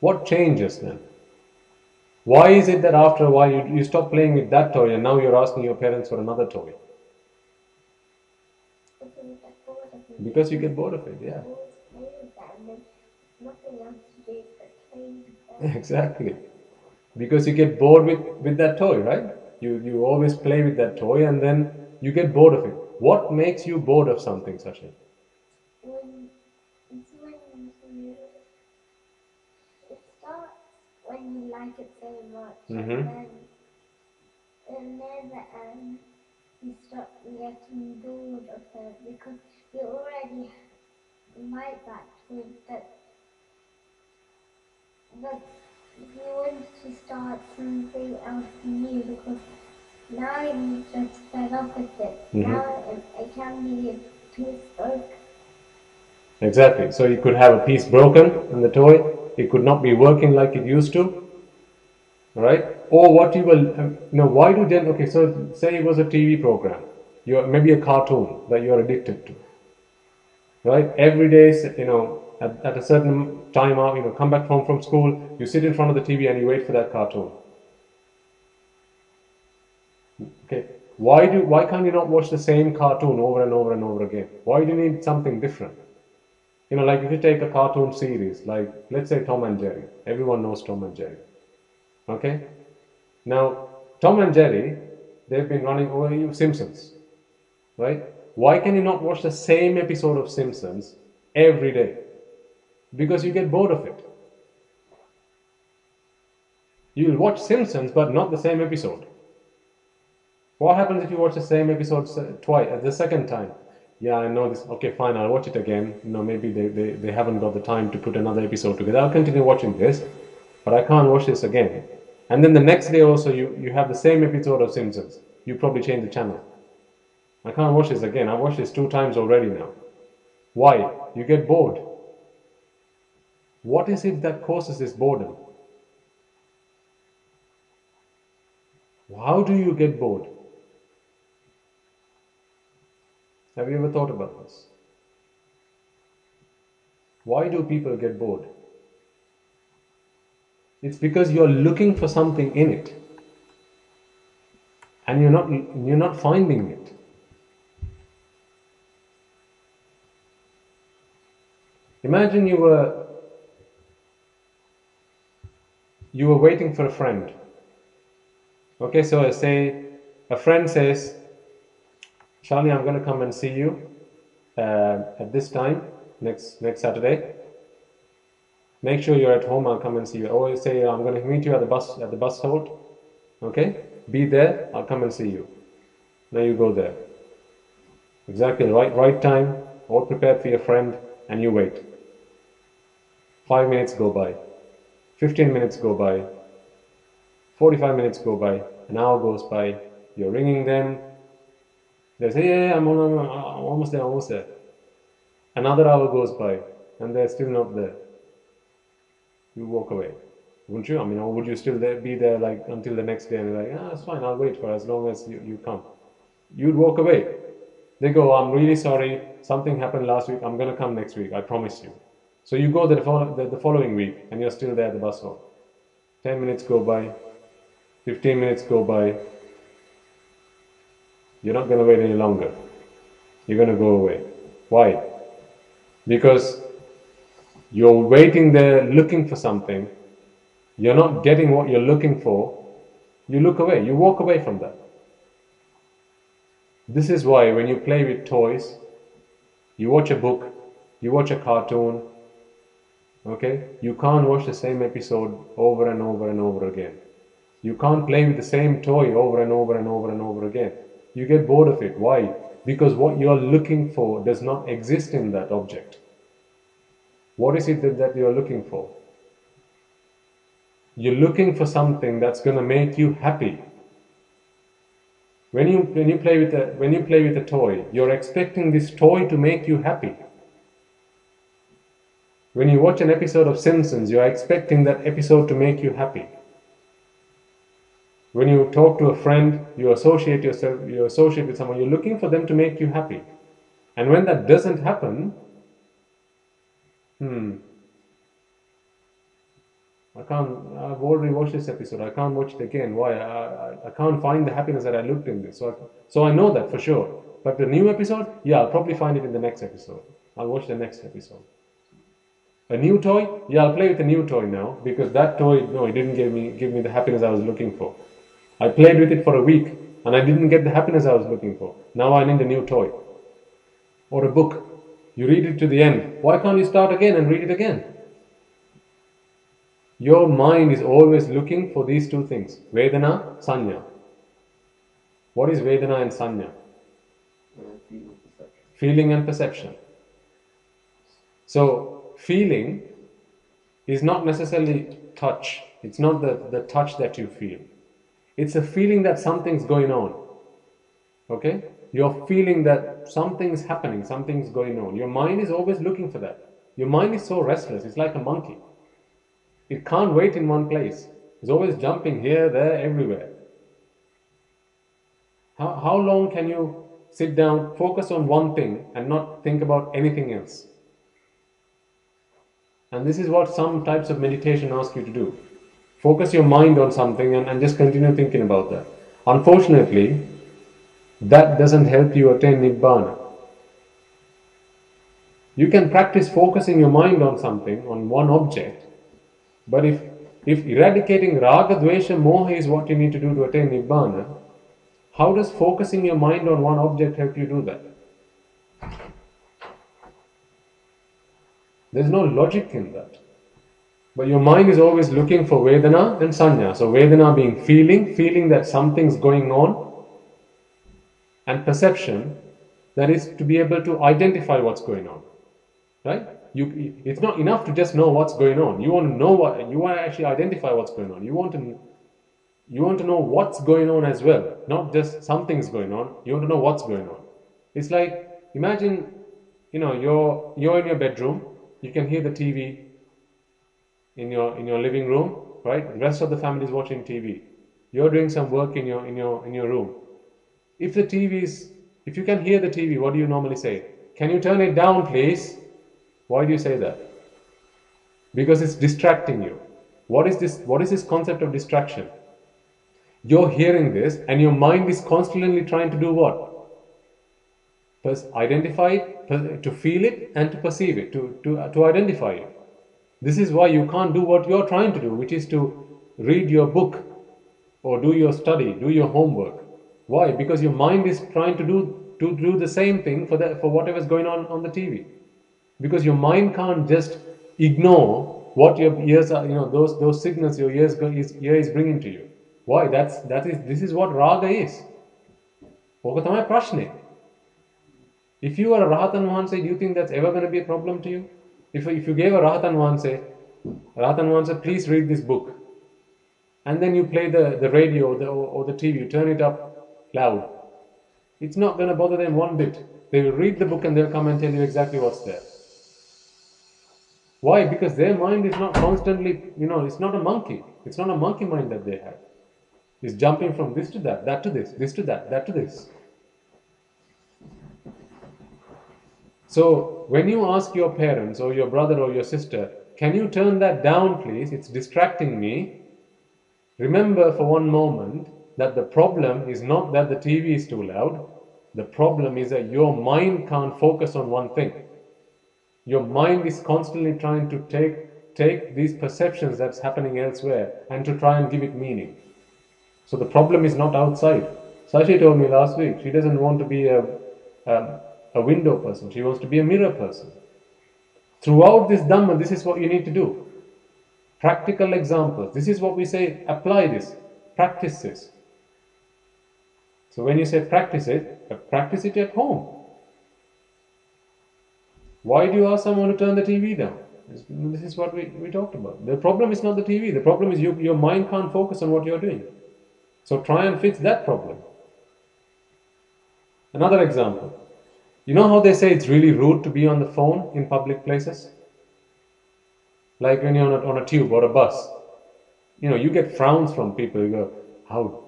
what changes then? Why is it that after a while you stop playing with that toy and now you're asking your parents for another toy? Because you get bored of it, yeah. Exactly. Because you get bored with that toy, right? You always play with that toy and then you get bored of it. What makes you bored of something, Sachin? When it starts when you like it so much, and then at the end you start getting bored of it because you already like that toy, but you want to start something else new because now you just fed up with it. Now it can be a piece broken. Exactly. So you could have a piece broken in the toy. It could not be working like it used to. Right? Or what you will, why do then, okay, so say it was a TV program, maybe a cartoon that you are addicted to. Right? Every day, at a certain time out, come back home from school, you sit in front of the TV and you wait for that cartoon. Okay, why can't you not watch the same cartoon over and over and over again? Why do you need something different? Like if you take a cartoon series, like let's say Tom and Jerry. Everyone knows Tom and Jerry. Okay? Now, Tom and Jerry, they've been running over Simpsons. Right? Why can you not watch the same episode of Simpsons every day? Because you get bored of it. You'll watch Simpsons, but not the same episode. What happens if you watch the same episode twice, the second time? Yeah, I know this. Okay, fine, I'll watch it again. Maybe they haven't got the time to put another episode together. I'll continue watching this, but I can't watch this again. And then the next day also, you have the same episode of Simpsons. You probably change the channel. I can't watch this again. I've watched this 2 times already now. Why? You get bored. What is it that causes this boredom? How do you get bored? Have you ever thought about this? Why do people get bored? It's because you're looking for something in it, and you're not finding it. Imagine you were waiting for a friend. Okay, so say a friend says, Charlie, I'm going to come and see you at this time next Saturday. Make sure you're at home. I'll come and see you. Or say I'm going to meet you at the bus hold. Okay, be there. I'll come and see you. Now you go there. Exactly the right time. All prepared for your friend, and you wait. 5 minutes go by. 15 minutes go by. 45 minutes go by. An hour goes by. You're ringing them. They say, yeah, I'm almost there. Another hour goes by, and they're still not there. You walk away, wouldn't you? Or would you still be there like until the next day and you're like, it's fine, I'll wait for as long as you come. You'd walk away. They go, I'm really sorry, something happened last week, I'm going to come next week, I promise you. So you go the following week and you're still there at the bus stop. 10 minutes go by, 15 minutes go by, you're not going to wait any longer. You're going to go away. Why? Because you're waiting there looking for something, you're not getting what you're looking for, you look away, you walk away from that. This is why when you play with toys, you watch a book, you watch a cartoon, okay, you can't watch the same episode over and over and over again. You can't play with the same toy over and over and over and over again. You get bored of it. Why? Because what you're looking for does not exist in that object. What is it that you're looking for? You're looking for something that's going to make you happy. When you play with a toy, you're expecting this toy to make you happy. When you watch an episode of Simpsons, you're expecting that episode to make you happy. When you talk to a friend, you associate with someone, you're looking for them to make you happy. And when that doesn't happen, I've already watched this episode, I can't watch it again. Why? I can't find the happiness that I looked in this. So I know that for sure. But the new episode, yeah, I'll probably find it in the next episode. I'll watch the next episode. A new toy, yeah, I'll play with a new toy now, because that toy, no, it didn't give me the happiness I was looking for. I played with it for a week and I didn't get the happiness I was looking for. Now I need a new toy. Or a book. You read it to the end. Why can't you start again and read it again? Your mind is always looking for these two things. Vedana, Sanya. What is Vedana and Sanya? Feeling and perception. So, feeling is not necessarily touch. It's not the touch that you feel. It's a feeling that something's going on. Okay? You're feeling that something's happening, something's going on. Your mind is always looking for that. Your mind is so restless, it's like a monkey. It can't wait in one place. It's always jumping here, there, everywhere. How long can you sit down, focus on one thing and not think about anything else? And this is what some types of meditation ask you to do. Focus your mind on something and just continue thinking about that. Unfortunately, that doesn't help you attain Nibbàna. You can practice focusing your mind on something, on one object, but if eradicating Raga, Dvesha, Moha is what you need to do to attain Nibbàna, how does focusing your mind on one object help you do that? There's no logic in that. But your mind is always looking for Vedana and Sanya. So Vedana being feeling that something's going on, and perception, that is to be able to identify what's going on. Right? It's not enough to just know what's going on. You want to know you want to actually identify what's going on. You want to know what's going on as well, not just something's going on. You want to know what's going on. It's like, imagine, you're in your bedroom, you can hear the TV in your living room, right? The rest of the family is watching TV. You're doing some work in your room. If you can hear the TV, what do you normally say? Can you turn it down, please? Why do you say that? Because it's distracting you. What is this concept of distraction? You're hearing this and your mind is constantly trying to do what? Identify it, to feel it and to perceive it, to identify it. This is why you can't do what you're trying to do, which is to read your book or do your study, do your homework. Why? Because your mind is trying to do the same thing for whatever's going on the TV. Because your mind can't just ignore what your ears are, those signals your ear is bringing to you. Why? This is what raga is. If you are a Rahatan Vahanse, do you think that's ever going to be a problem to you? If you gave a Rahatan Vahanse, please read this book, and then you play the radio or the TV, you turn it up loud, it's not going to bother them one bit. They will read the book and they'll come and tell you exactly what's there. Why? Because their mind is not constantly, it's not a monkey. It's not a monkey mind that they have. It's jumping from this to that, that to this to that, that to this. So, when you ask your parents or your brother or your sister, can you turn that down please? It's distracting me. Remember for one moment that the problem is not that the TV is too loud. The problem is that your mind can't focus on one thing. Your mind is constantly trying to take these perceptions that's happening elsewhere and to try and give it meaning. So the problem is not outside. Sashi told me last week, she doesn't want to be a window person. She wants to be a mirror person. Throughout this Dhamma, this is what you need to do. Practical examples. This is what we say, apply this, practice this. So when you say practice it at home. Why do you ask someone to turn the TV down? This is what we talked about. The problem is not the TV. The problem is your mind can't focus on what you're doing. So try and fix that problem. Another example. You know how they say it's really rude to be on the phone in public places? Like when you're on a tube or a bus. You get frowns from people. You go, how,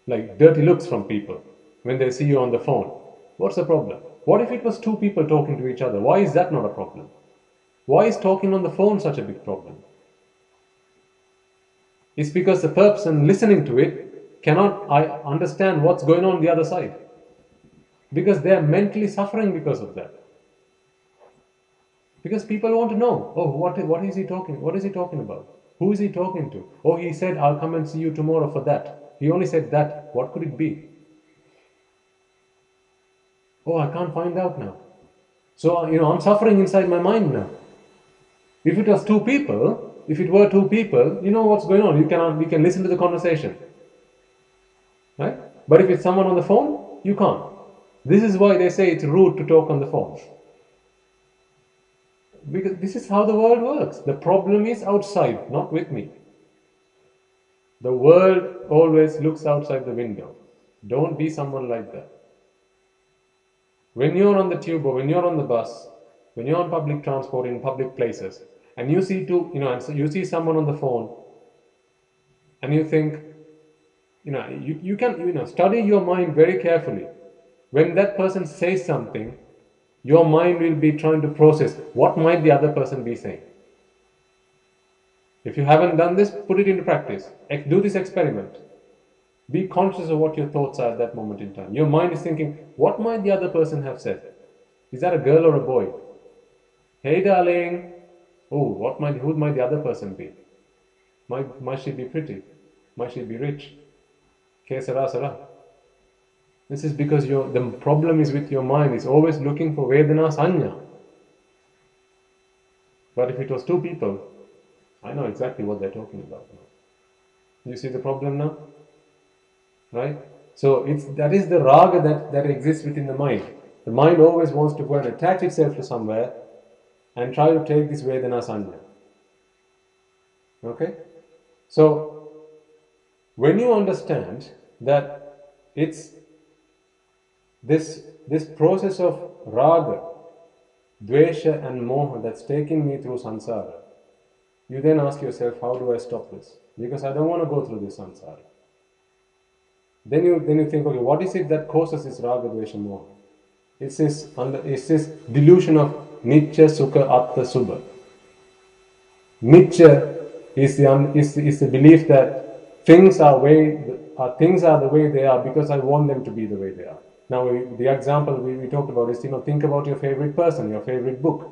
like dirty looks from people when they see you on the phone. What's the problem? What if it was two people talking to each other? Why is that not a problem? Why is talking on the phone such a big problem? It's because the person listening to it cannot understand what's going on the other side. Because they are mentally suffering because of that. Because people want to know, what is he talking? What is he talking about? Who is he talking to? Oh, he said, I'll come and see you tomorrow for that. He only said that. What could it be? Oh, I can't find out now. So, I'm suffering inside my mind now. If it were two people, you know what's going on. We can listen to the conversation. Right? But if it's someone on the phone, you can't. This is why they say it's rude to talk on the phone. Because this is how the world works. The problem is outside, not with me. The world always looks outside the window. Don't be someone like that. When you're on the tube or when you're on the bus, when you're on public transport in public places, and you see you see someone on the phone, and you think, you can, study your mind very carefully. When that person says something, your mind will be trying to process what might the other person be saying. If you haven't done this, put it into practice. Do this experiment. Be conscious of what your thoughts are at that moment in time. Your mind is thinking, what might the other person have said? Is that a girl or a boy? Hey darling. Oh, who might the other person be? Might she be pretty? Might she be rich? Ke sara sara. This is because the problem is with your mind. It's always looking for Vedana Sanya. But if it was two people, I know exactly what they're talking about now. You see the problem now? Right? So that is the raga that exists within the mind. The mind always wants to go and attach itself to somewhere and try to take this Vedana Sanya. Okay? So, when you understand that it's this process of raga, dvesha and moha that's taking me through sansara, you then ask yourself, how do I stop this? Because I don't want to go through this sansara. Then you think, okay, what is it that causes this raga, dvesha, moha? It's this delusion of Nitya, Sukha, Atta, Subha. Nitya is the belief that things are the way they are because I want them to be the way they are. Now, the example we talked about is, think about your favorite person, your favorite book,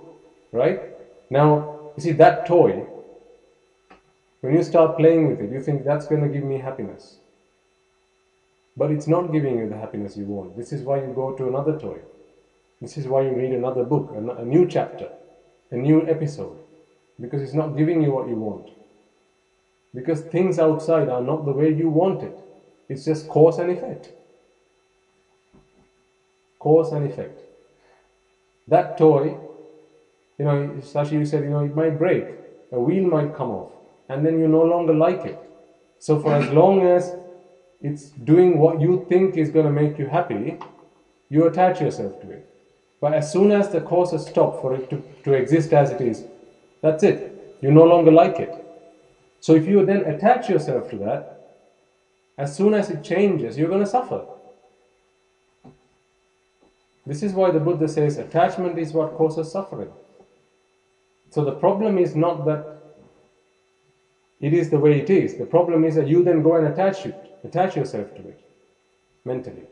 right? Now, you see that toy, when you start playing with it, you think that's going to give me happiness. But it's not giving you the happiness you want. This is why you go to another toy. This is why you read another book, a new chapter, a new episode. Because it's not giving you what you want. Because things outside are not the way you want it. It's just cause and effect. Cause and effect. That toy, Sashi, you said, it might break. A wheel might come off. And then you no longer like it. So for as long as it's doing what you think is going to make you happy, you attach yourself to it. But as soon as the causes stop for it to exist as it is, that's it. You no longer like it. So if you then attach yourself to that, as soon as it changes, you're going to suffer. This is why the Buddha says attachment is what causes suffering. So the problem is not that it is the way it is. The problem is that you then go and attach yourself to it mentally.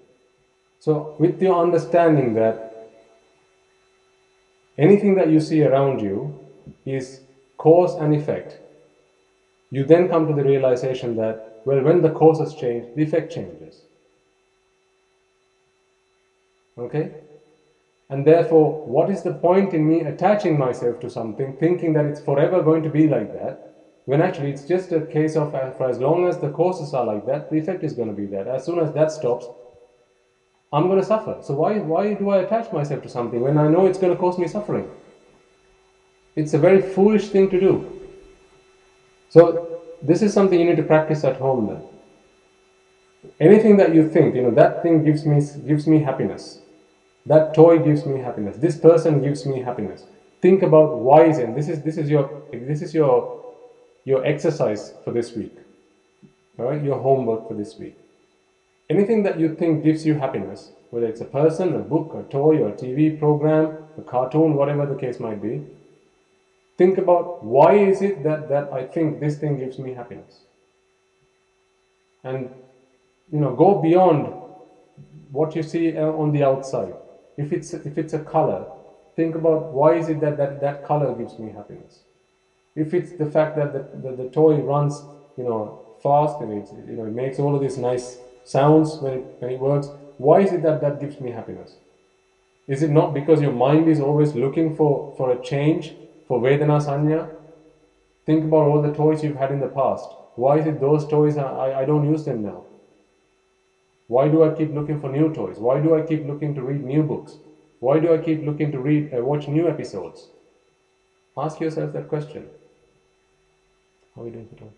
So with your understanding that anything that you see around you is cause and effect, you then come to the realization that, well, when the causes change, the effect changes. Okay? And therefore, what is the point in me attaching myself to something, thinking that it's forever going to be like that, when actually it's just a case of, for as long as the causes are like that, the effect is going to be that. As soon as that stops, I'm going to suffer. So why do I attach myself to something when I know it's going to cause me suffering? It's a very foolish thing to do. So this is something you need to practice at home then. Anything that you think, that thing gives me happiness. That toy gives me happiness. This person gives me happiness. Think about why is it. This is your exercise for this week. All right, your homework for this week. Anything that you think gives you happiness, whether it's a person, a book, a toy, or a TV program, a cartoon, whatever the case might be, think about why is it that I think this thing gives me happiness. And go beyond what you see on the outside. If it's a color, think about why is it that color gives me happiness. If it's the fact that the toy runs fast and it makes all of these nice sounds when it works, why is it that gives me happiness? Is it not because your mind is always looking for a change, for Vedana Sanya? Think about all the toys you've had in the past. Why is it those toys I don't use them now? Why do I keep looking for new toys? Why do I keep looking to read new books? Why do I keep looking to watch new episodes? Ask yourself that question. How are we doing for time?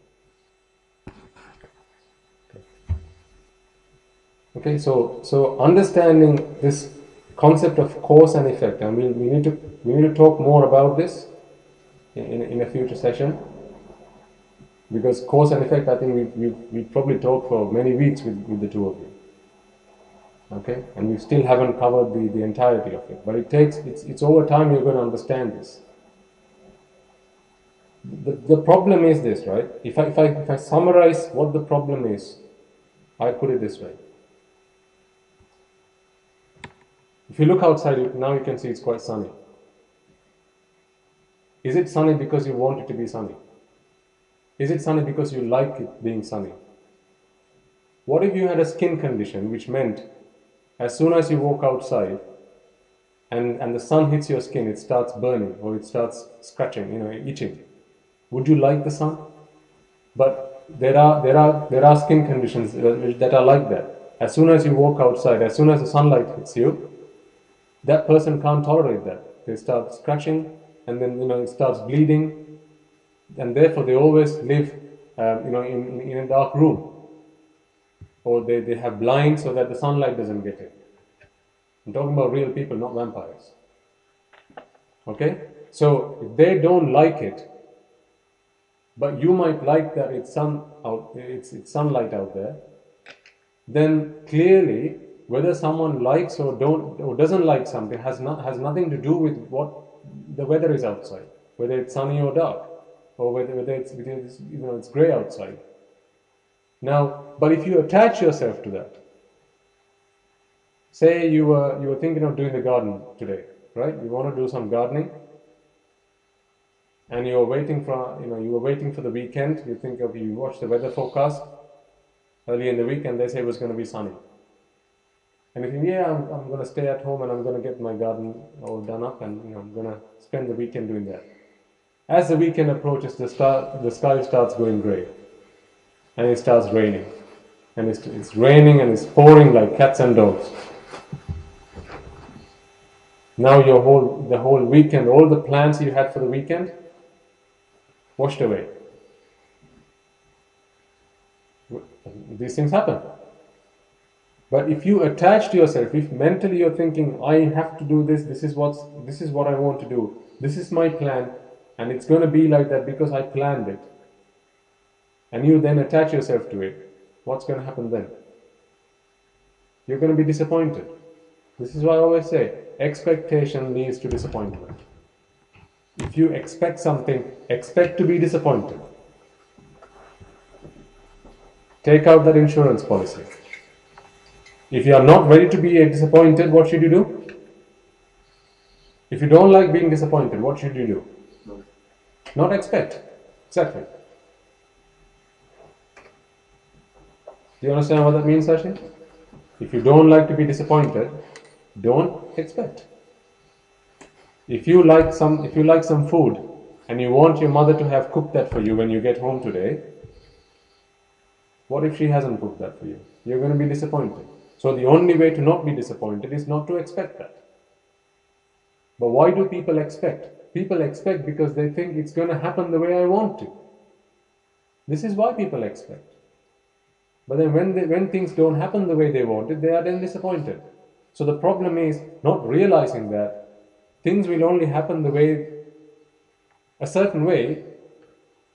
Okay, so understanding this concept of cause and effect, and we need to talk more about this in a future session, because cause and effect, I think we probably talked for many weeks with the two of you. Okay, and we still haven't covered the entirety of it, but it's over time you're going to understand this. The problem is this, right? If I summarize what the problem is, I put it this way. If you look outside, now you can see it's quite sunny. Is it sunny because you want it to be sunny? Is it sunny because you like it being sunny? What if you had a skin condition which meant as soon as you walk outside and the sun hits your skin, it starts burning or it starts scratching, itching? Would you like the sun? But there are skin conditions that are like that. As soon as you walk outside, as soon as the sunlight hits you, that person can't tolerate that. They start scratching, and then it starts bleeding, and therefore they always live in a dark room, or they have blinds so that the sunlight doesn't get in. I'm talking about real people, not vampires. Okay, so if they don't like it, but you might like that it's sunlight out there, then clearly whether someone likes or doesn't like something has nothing to do with what the weather is outside, whether it's sunny or dark, or whether it's grey outside. Now, but if you attach yourself to that, say you were thinking of doing the garden today, right? You want to do some gardening, and you were waiting for the weekend. You watch the weather forecast early in the week, and they say it was going to be sunny. And you think, I'm going to stay at home and I'm going to get my garden all done up, and I'm going to spend the weekend doing that. As the weekend approaches, the sky starts going grey, and it starts raining, and it's raining and it's pouring like cats and dogs. Now the whole weekend, all the plans you had for the weekend, washed away. These things happen. But if you attach to yourself, if mentally you're thinking, I have to do this, this is what I want to do, this is my plan, and it's going to be like that because I planned it, and you then attach yourself to it, what's going to happen then? You're going to be disappointed. This is why I always say, expectation leads to disappointment. If you expect something, expect to be disappointed. Take out that insurance policy. If you are not ready to be disappointed, what should you do? If you don't like being disappointed, what should you do? Not expect. Exactly. Do you understand what that means, Sashi? If you don't like to be disappointed, don't expect. If you like some food and you want your mother to have cooked that for you when you get home today, what if she hasn't cooked that for you? You're going to be disappointed. So the only way to not be disappointed is not to expect that. But why do people expect? People expect because they think it's going to happen the way I want to. This is why people expect. But then when things don't happen the way they wanted, they are then disappointed. So the problem is not realizing that things will only happen a certain way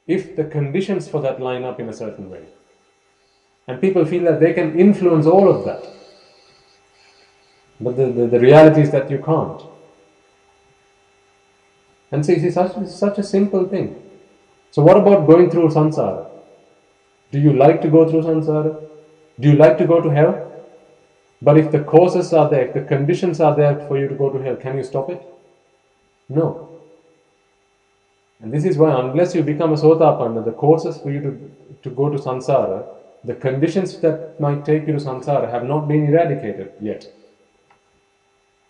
if the conditions for that line up in a certain way. And people feel that they can influence all of that. But the reality is that you can't. And see, it's such a simple thing. So what about going through sansara? Do you like to go through sansara? Do you like to go to hell? But if the causes are there, if the conditions are there for you to go to hell, can you stop it? No. And this is why unless you become a Sòtapanna, the causes for you to go to sansara, the conditions that might take you to sansara have not been eradicated yet.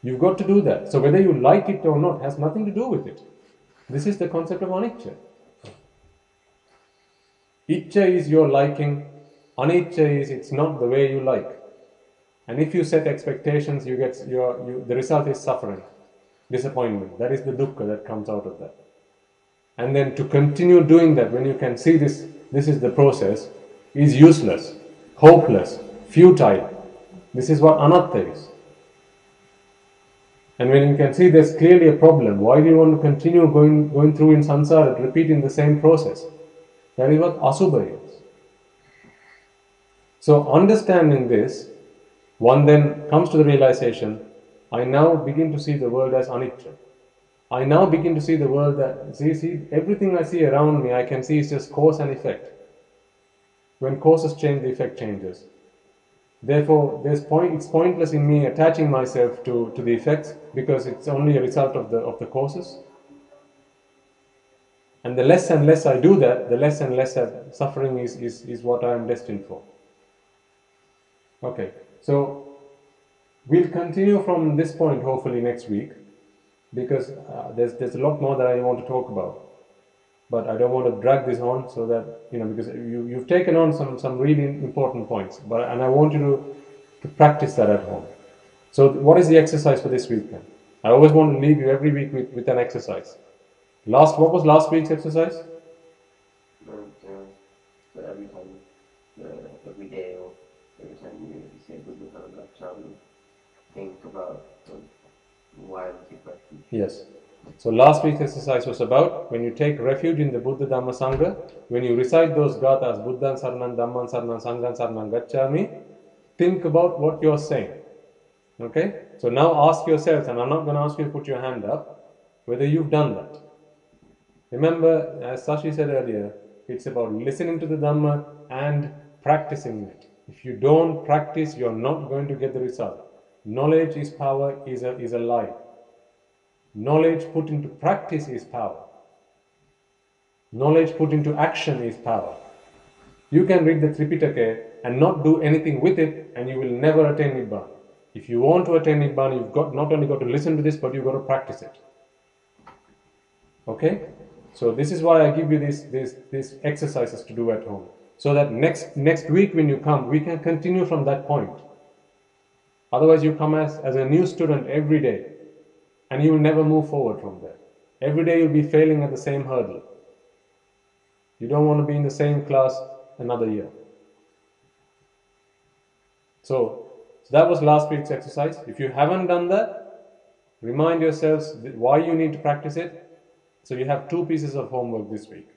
You've got to do that. So whether you like it or not has nothing to do with it. This is the concept of anicca. Iccha is your liking, anicca is it's not the way you like. And if you set expectations, the result is suffering, disappointment. That is the dukkha that comes out of that. And then to continue doing that when you can see this is the process, is useless, hopeless, futile. This is what anatta is. And when you can see there's clearly a problem, why do you want to continue going through in samsara, repeating the same process? That is what asubha is. So understanding this, one then comes to the realization, I now begin to see the world as anicca. I now begin to see the world that, see, everything I see around me, I can see is just cause and effect. When causes change, the effect changes. Therefore, it's pointless in me attaching myself to the effects because it's only a result of the causes. And the less and less I do that, the less and less suffering is what I am destined for. Okay, so we'll continue from this point hopefully next week because there's a lot more that I want to talk about. But I don't want to drag this on so that, because you've taken on some really important points. And I want you to practice that at home. So what is the exercise for this week then? I always want to leave you every week with an exercise. What was last week's exercise? So every time, every day or every time you say BuduBana Gaccàmi, think about why we take refuge. Yes. So last week's exercise was about when you take refuge in the Buddha, Dhamma, Sangha, when you recite those gathas, Buddhan, Saranan, Dhamman, Saranan, Sangan, Saranan, Gaccàmi, think about what you're saying. Okay? So now ask yourselves, and I'm not going to ask you to put your hand up, whether you've done that. Remember, as Sashi said earlier, it's about listening to the Dhamma and practicing it. If you don't practice, you're not going to get the result. Knowledge is power is a lie. Knowledge put into practice is power. Knowledge put into action is power. You can read the Tripitaka and not do anything with it, and you will never attain Nibbàna. If you want to attain Nibbàna, you've not only got to listen to this, but you've got to practice it. Okay? So this is why I give you these exercises to do at home. So that next week when you come, we can continue from that point. Otherwise you come as a new student every day. And you will never move forward from there. Every day you'll be failing at the same hurdle. You don't want to be in the same class another year. So that was last week's exercise. If you haven't done that, remind yourselves why you need to practice it. So you have 2 pieces of homework this week.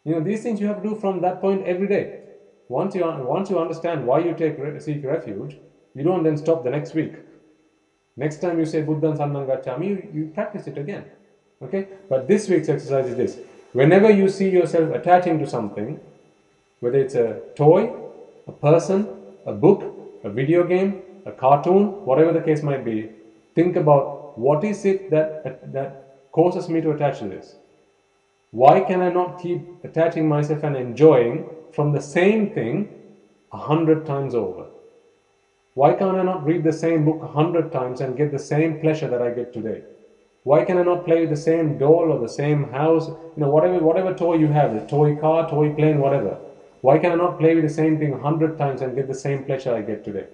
These things you have to do from that point every day. Once you understand why you seek refuge, you don't then stop the next week. Next time you say Buddhan Sannam Gaccàmi, you practice it again. Okay? But this week's exercise is this. Whenever you see yourself attaching to something, whether it's a toy, a person, a book, a video game, a cartoon, whatever the case might be, think about what is it that causes me to attach to this. Why can I not keep attaching myself and enjoying from the same thing 100 times over? Why can't I not read the same book 100 times and get the same pleasure that I get today? Why can I not play with the same doll or the same house, whatever toy you have, the toy car, toy plane, whatever. Why can I not play with the same thing 100 times and get the same pleasure I get today?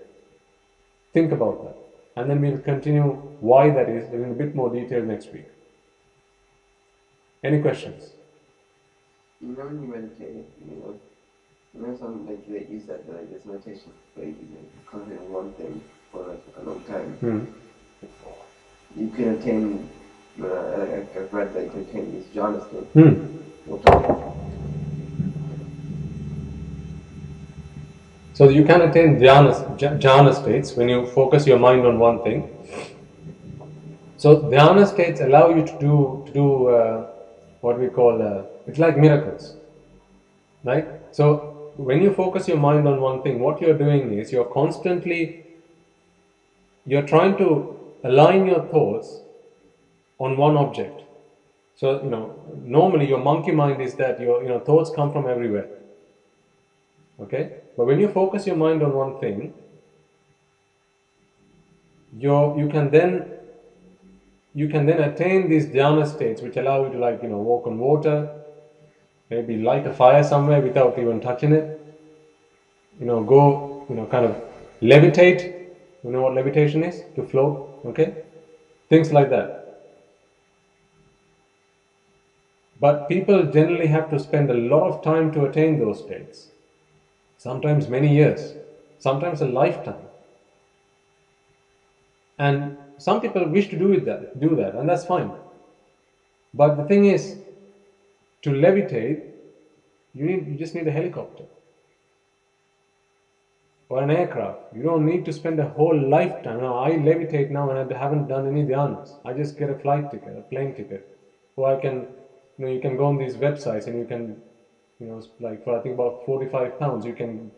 Think about that. And then we'll continue why that is in a bit more detail next week. Any questions? When you meditate, some they use that this meditation where you concentrate on one thing for like a long time. You can attain. I've read that you can attain these jhana states. So you can attain jhana states when you focus your mind on one thing. So dhyana states allow you to do what we call it's like miracles, right? So when you focus your mind on one thing, what you're doing is you're trying to align your thoughts on one object. So normally your monkey mind is that your thoughts come from everywhere. Okay, but when you focus your mind on one thing, you can then attain these dhyana states, which allow you to walk on water, maybe light a fire somewhere without even touching it. Go kind of levitate. You know what levitation is? To float. Okay, things like that. But people generally have to spend a lot of time to attain those states. Sometimes many years, sometimes a lifetime. And some people wish to do that, and that's fine. But the thing is, to levitate, you just need a helicopter or an aircraft. You don't need to spend a whole lifetime. Now, I levitate now and I haven't done any dhyanas. I just get a flight ticket, a plane ticket. Or I can, you can go on these websites and you can, for I think about £45, you can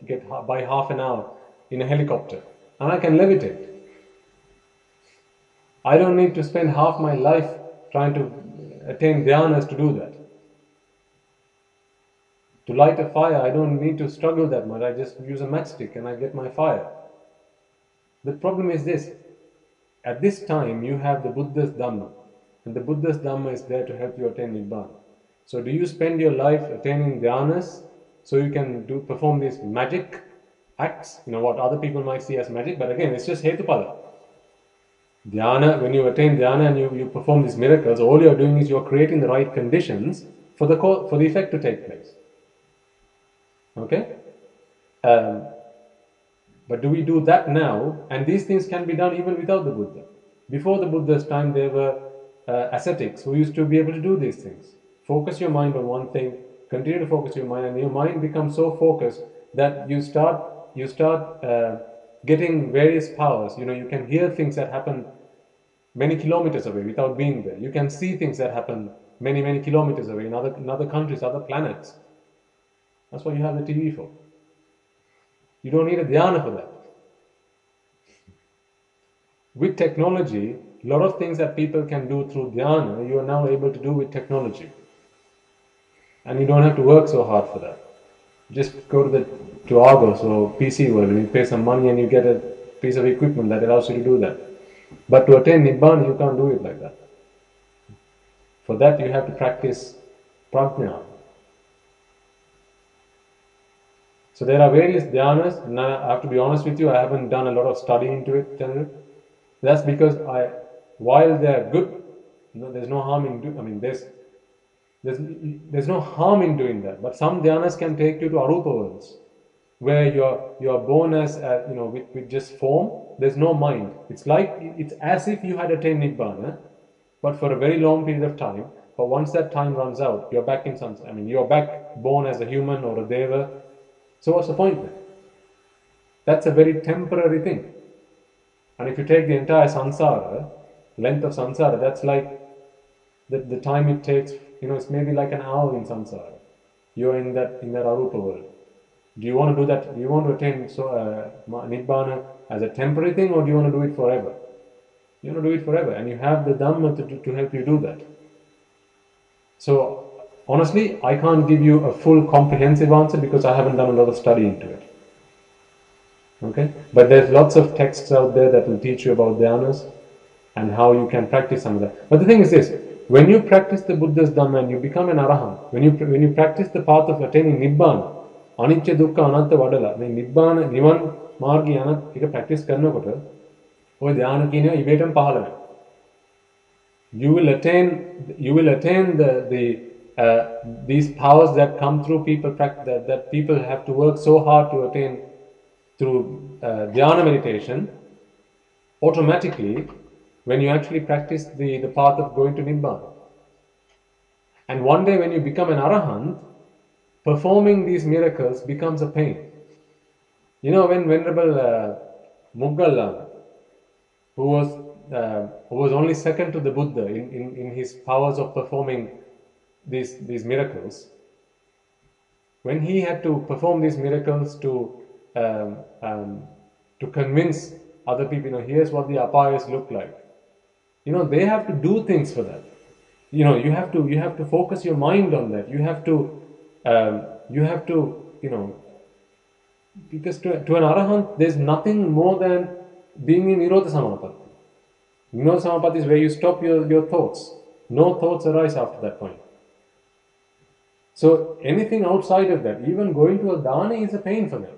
buy half an hour in a helicopter. And I can levitate. I don't need to spend half my life trying to attain dhyanas to do that. To light a fire, I don't need to struggle that much. I just use a matchstick and I get my fire. The problem is this. At this time, you have the Buddha's Dhamma. And the Buddha's Dhamma is there to help you attain Nibbàna. So do you spend your life attaining dhyanas so you can perform these magic acts? What other people might see as magic, but again, it's just Hetupala. Dhyana, when you attain dhyana and you perform these miracles, all you're doing is you're creating the right conditions for the effect to take place. Okay? But do we do that now? And these things can be done even without the Buddha. Before the Buddha's time, there were ascetics who used to be able to do these things. Focus your mind on one thing, continue to focus your mind, and your mind becomes so focused that you start getting various powers. You can hear things that happen many kilometers away without being there. You can see things that happen many, many kilometers away in other countries, other planets. That's what you have the TV for. You don't need a dhyana for that. With technology, a lot of things that people can do through dhyana, you are now able to do with technology. And you don't have to work so hard for that. Just go to Argos or PC World and you pay some money and you get a piece of equipment that allows you to do that. But to attain Nibbàna, you can't do it like that. For that, you have to practice prajna. So there are various dhyanas, and I have to be honest with you, I haven't done a lot of study into it. That's because while they are good, there's no harm in there's no harm in doing that. But some dhyanas can take you to arupa worlds, where you're born as with just form. There's no mind. It's as if you had attained Nibbàna, but for a very long period of time. But once that time runs out, you're back in sansàra. You're back born as a human or a deva. So what's the point then? That's a very temporary thing. And if you take the entire sansàra, length of sansàra, that's like the time it takes. It's maybe like an hour in sansàra. You're in that arupa world. Do you want to do that? Do you want to attain Nibbàna as a temporary thing, or do you want to do it forever? You want to do it forever, and you have the Dhamma to help you do that. So, honestly, I can't give you a full comprehensive answer because I haven't done a lot of study into it. Okay? But there's lots of texts out there that will teach you about dhyanas and how you can practice some of that. But the thing is this, when you practice the Buddha's Dhamma and you become an Arahant, when you practice the path of attaining Nibbàna, Anicca Dukkha Anatta Vadala, the Nibbàna, Nivan Margi Anatta, you practice karnakota, ඔය ධ්‍යාන කියන ඉබේටම පහළ වෙනවා. You will attain these powers that come through people that people have to work so hard to attain through dhyana meditation. Automatically, when you actually practice the path of going to Nibbàna. And one day when you become an Arahant, performing these miracles becomes a pain. You know, when Venerable Puggala, who was only second to the Buddha in his powers of performing these miracles, when he had to perform these miracles to convince other people, you know, here's what the apayas look like. You know, they have to do things for that. You know, you have to focus your mind on that. You have to, you know, because to an Arahant, there's nothing more than being in Nirodha Samapatti. Nirodha Samapatti is where you stop your thoughts. No thoughts arise after that point. So anything outside of that, even going to a dana is a pain for them.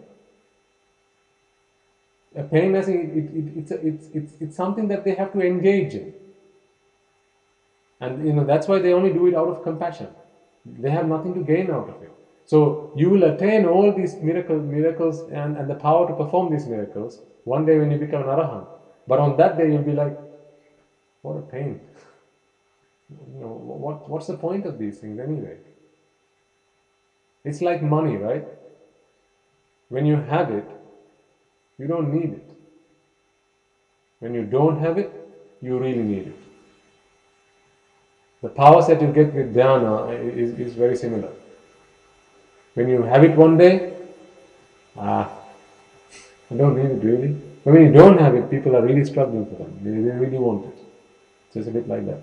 A pain as it's something that they have to engage in. And you know, that's why they only do it out of compassion. They have nothing to gain out of it. So you will attain all these miracles and the power to perform these miracles one day when you become an Arahant. But on that day you'll be like, what a pain. You know, what's the point of these things anyway? It's like money, right? When you have it, you don't need it. When you don't have it, you really need it. The powers that you get with dhyana is very similar. When you have it one day, I don't need it really. But when you don't have it, people are really struggling for them. They really want it. So it's a bit like that.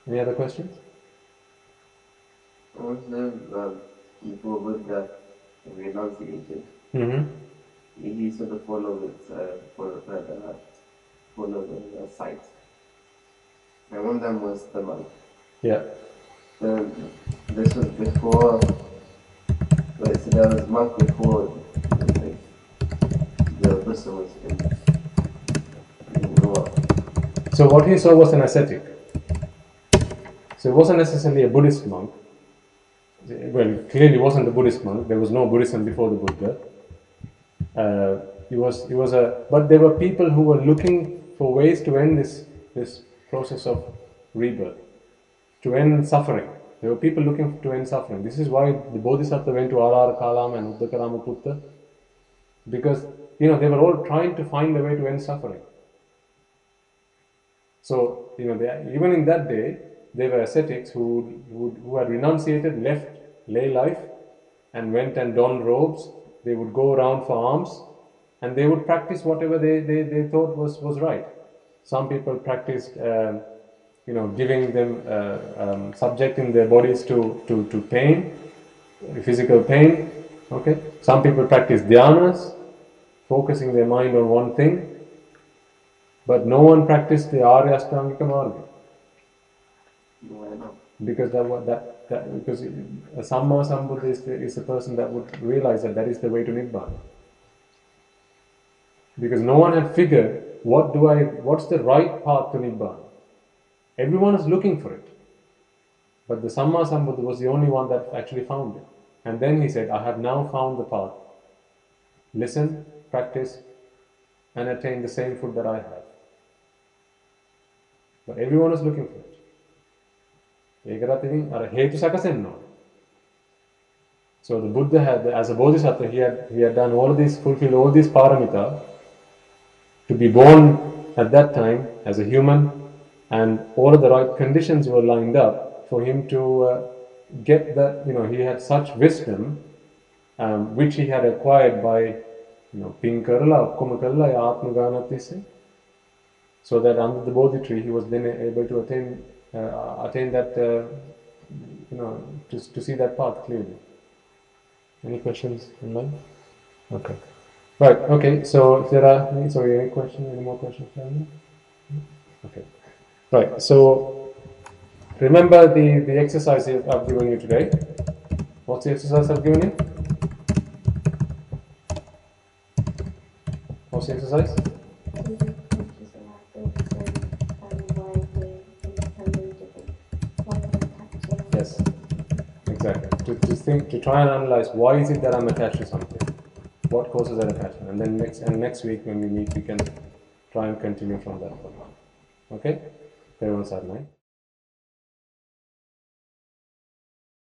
Any other questions? Also, before Buddha renunciated, he sort of followed the sites. And one of them was the monk. Yeah. This was before. Wait, so there was monk before the Buddha was in Goa. So what he saw was an ascetic. So he wasn't necessarily a Buddhist monk. Well, it clearly wasn't a Buddhist monk. There was no Buddhism before the Buddha. But there were people who were looking for ways to end this process of rebirth, to end suffering. There were people looking to end suffering. This is why the Bodhisattva went to Arara Kalama and Uddakarama Putta, because you know they were all trying to find a way to end suffering. So you know, even in that day, there were ascetics who had renunciated, left lay life, and went and donned robes. They would go around for alms, and they would practice whatever they thought was right. Some people practiced, giving them, subjecting their bodies to pain, physical pain. Okay. Some people practiced dhyanas, focusing their mind on one thing. But no one practiced the Arya Ashtangika Marga. Because because a Samma Sambuddha is the person that would realize that is the way to Nibbàna. Because no one had figured what's the right path to Nibbàna. Everyone is looking for it. But the Samma Sambuddha was the only one that actually found it. And then he said, I have now found the path. Listen, practice, and attain the same food that I have. But everyone is looking for it. So the Buddha had, as a Bodhisattva, he had done all of these, fulfilled all these paramita to be born at that time as a human, and all of the right conditions were lined up for him to get that. He had such wisdom which he had acquired by, Pink Enamel, so that under the Bodhi tree he was then able to attain that, to see that path clearly. Any questions in mind? Okay. Right, okay, so if there are any more questions? Okay. Right, so remember the exercise I've given you today. What's the exercise I've given you? What's the exercise? Yes, exactly. To try and analyze why is it that I'm attached to something? What causes that attachment? And then next week when we meet, we can try and continue from that point. Okay? Everyone's at night.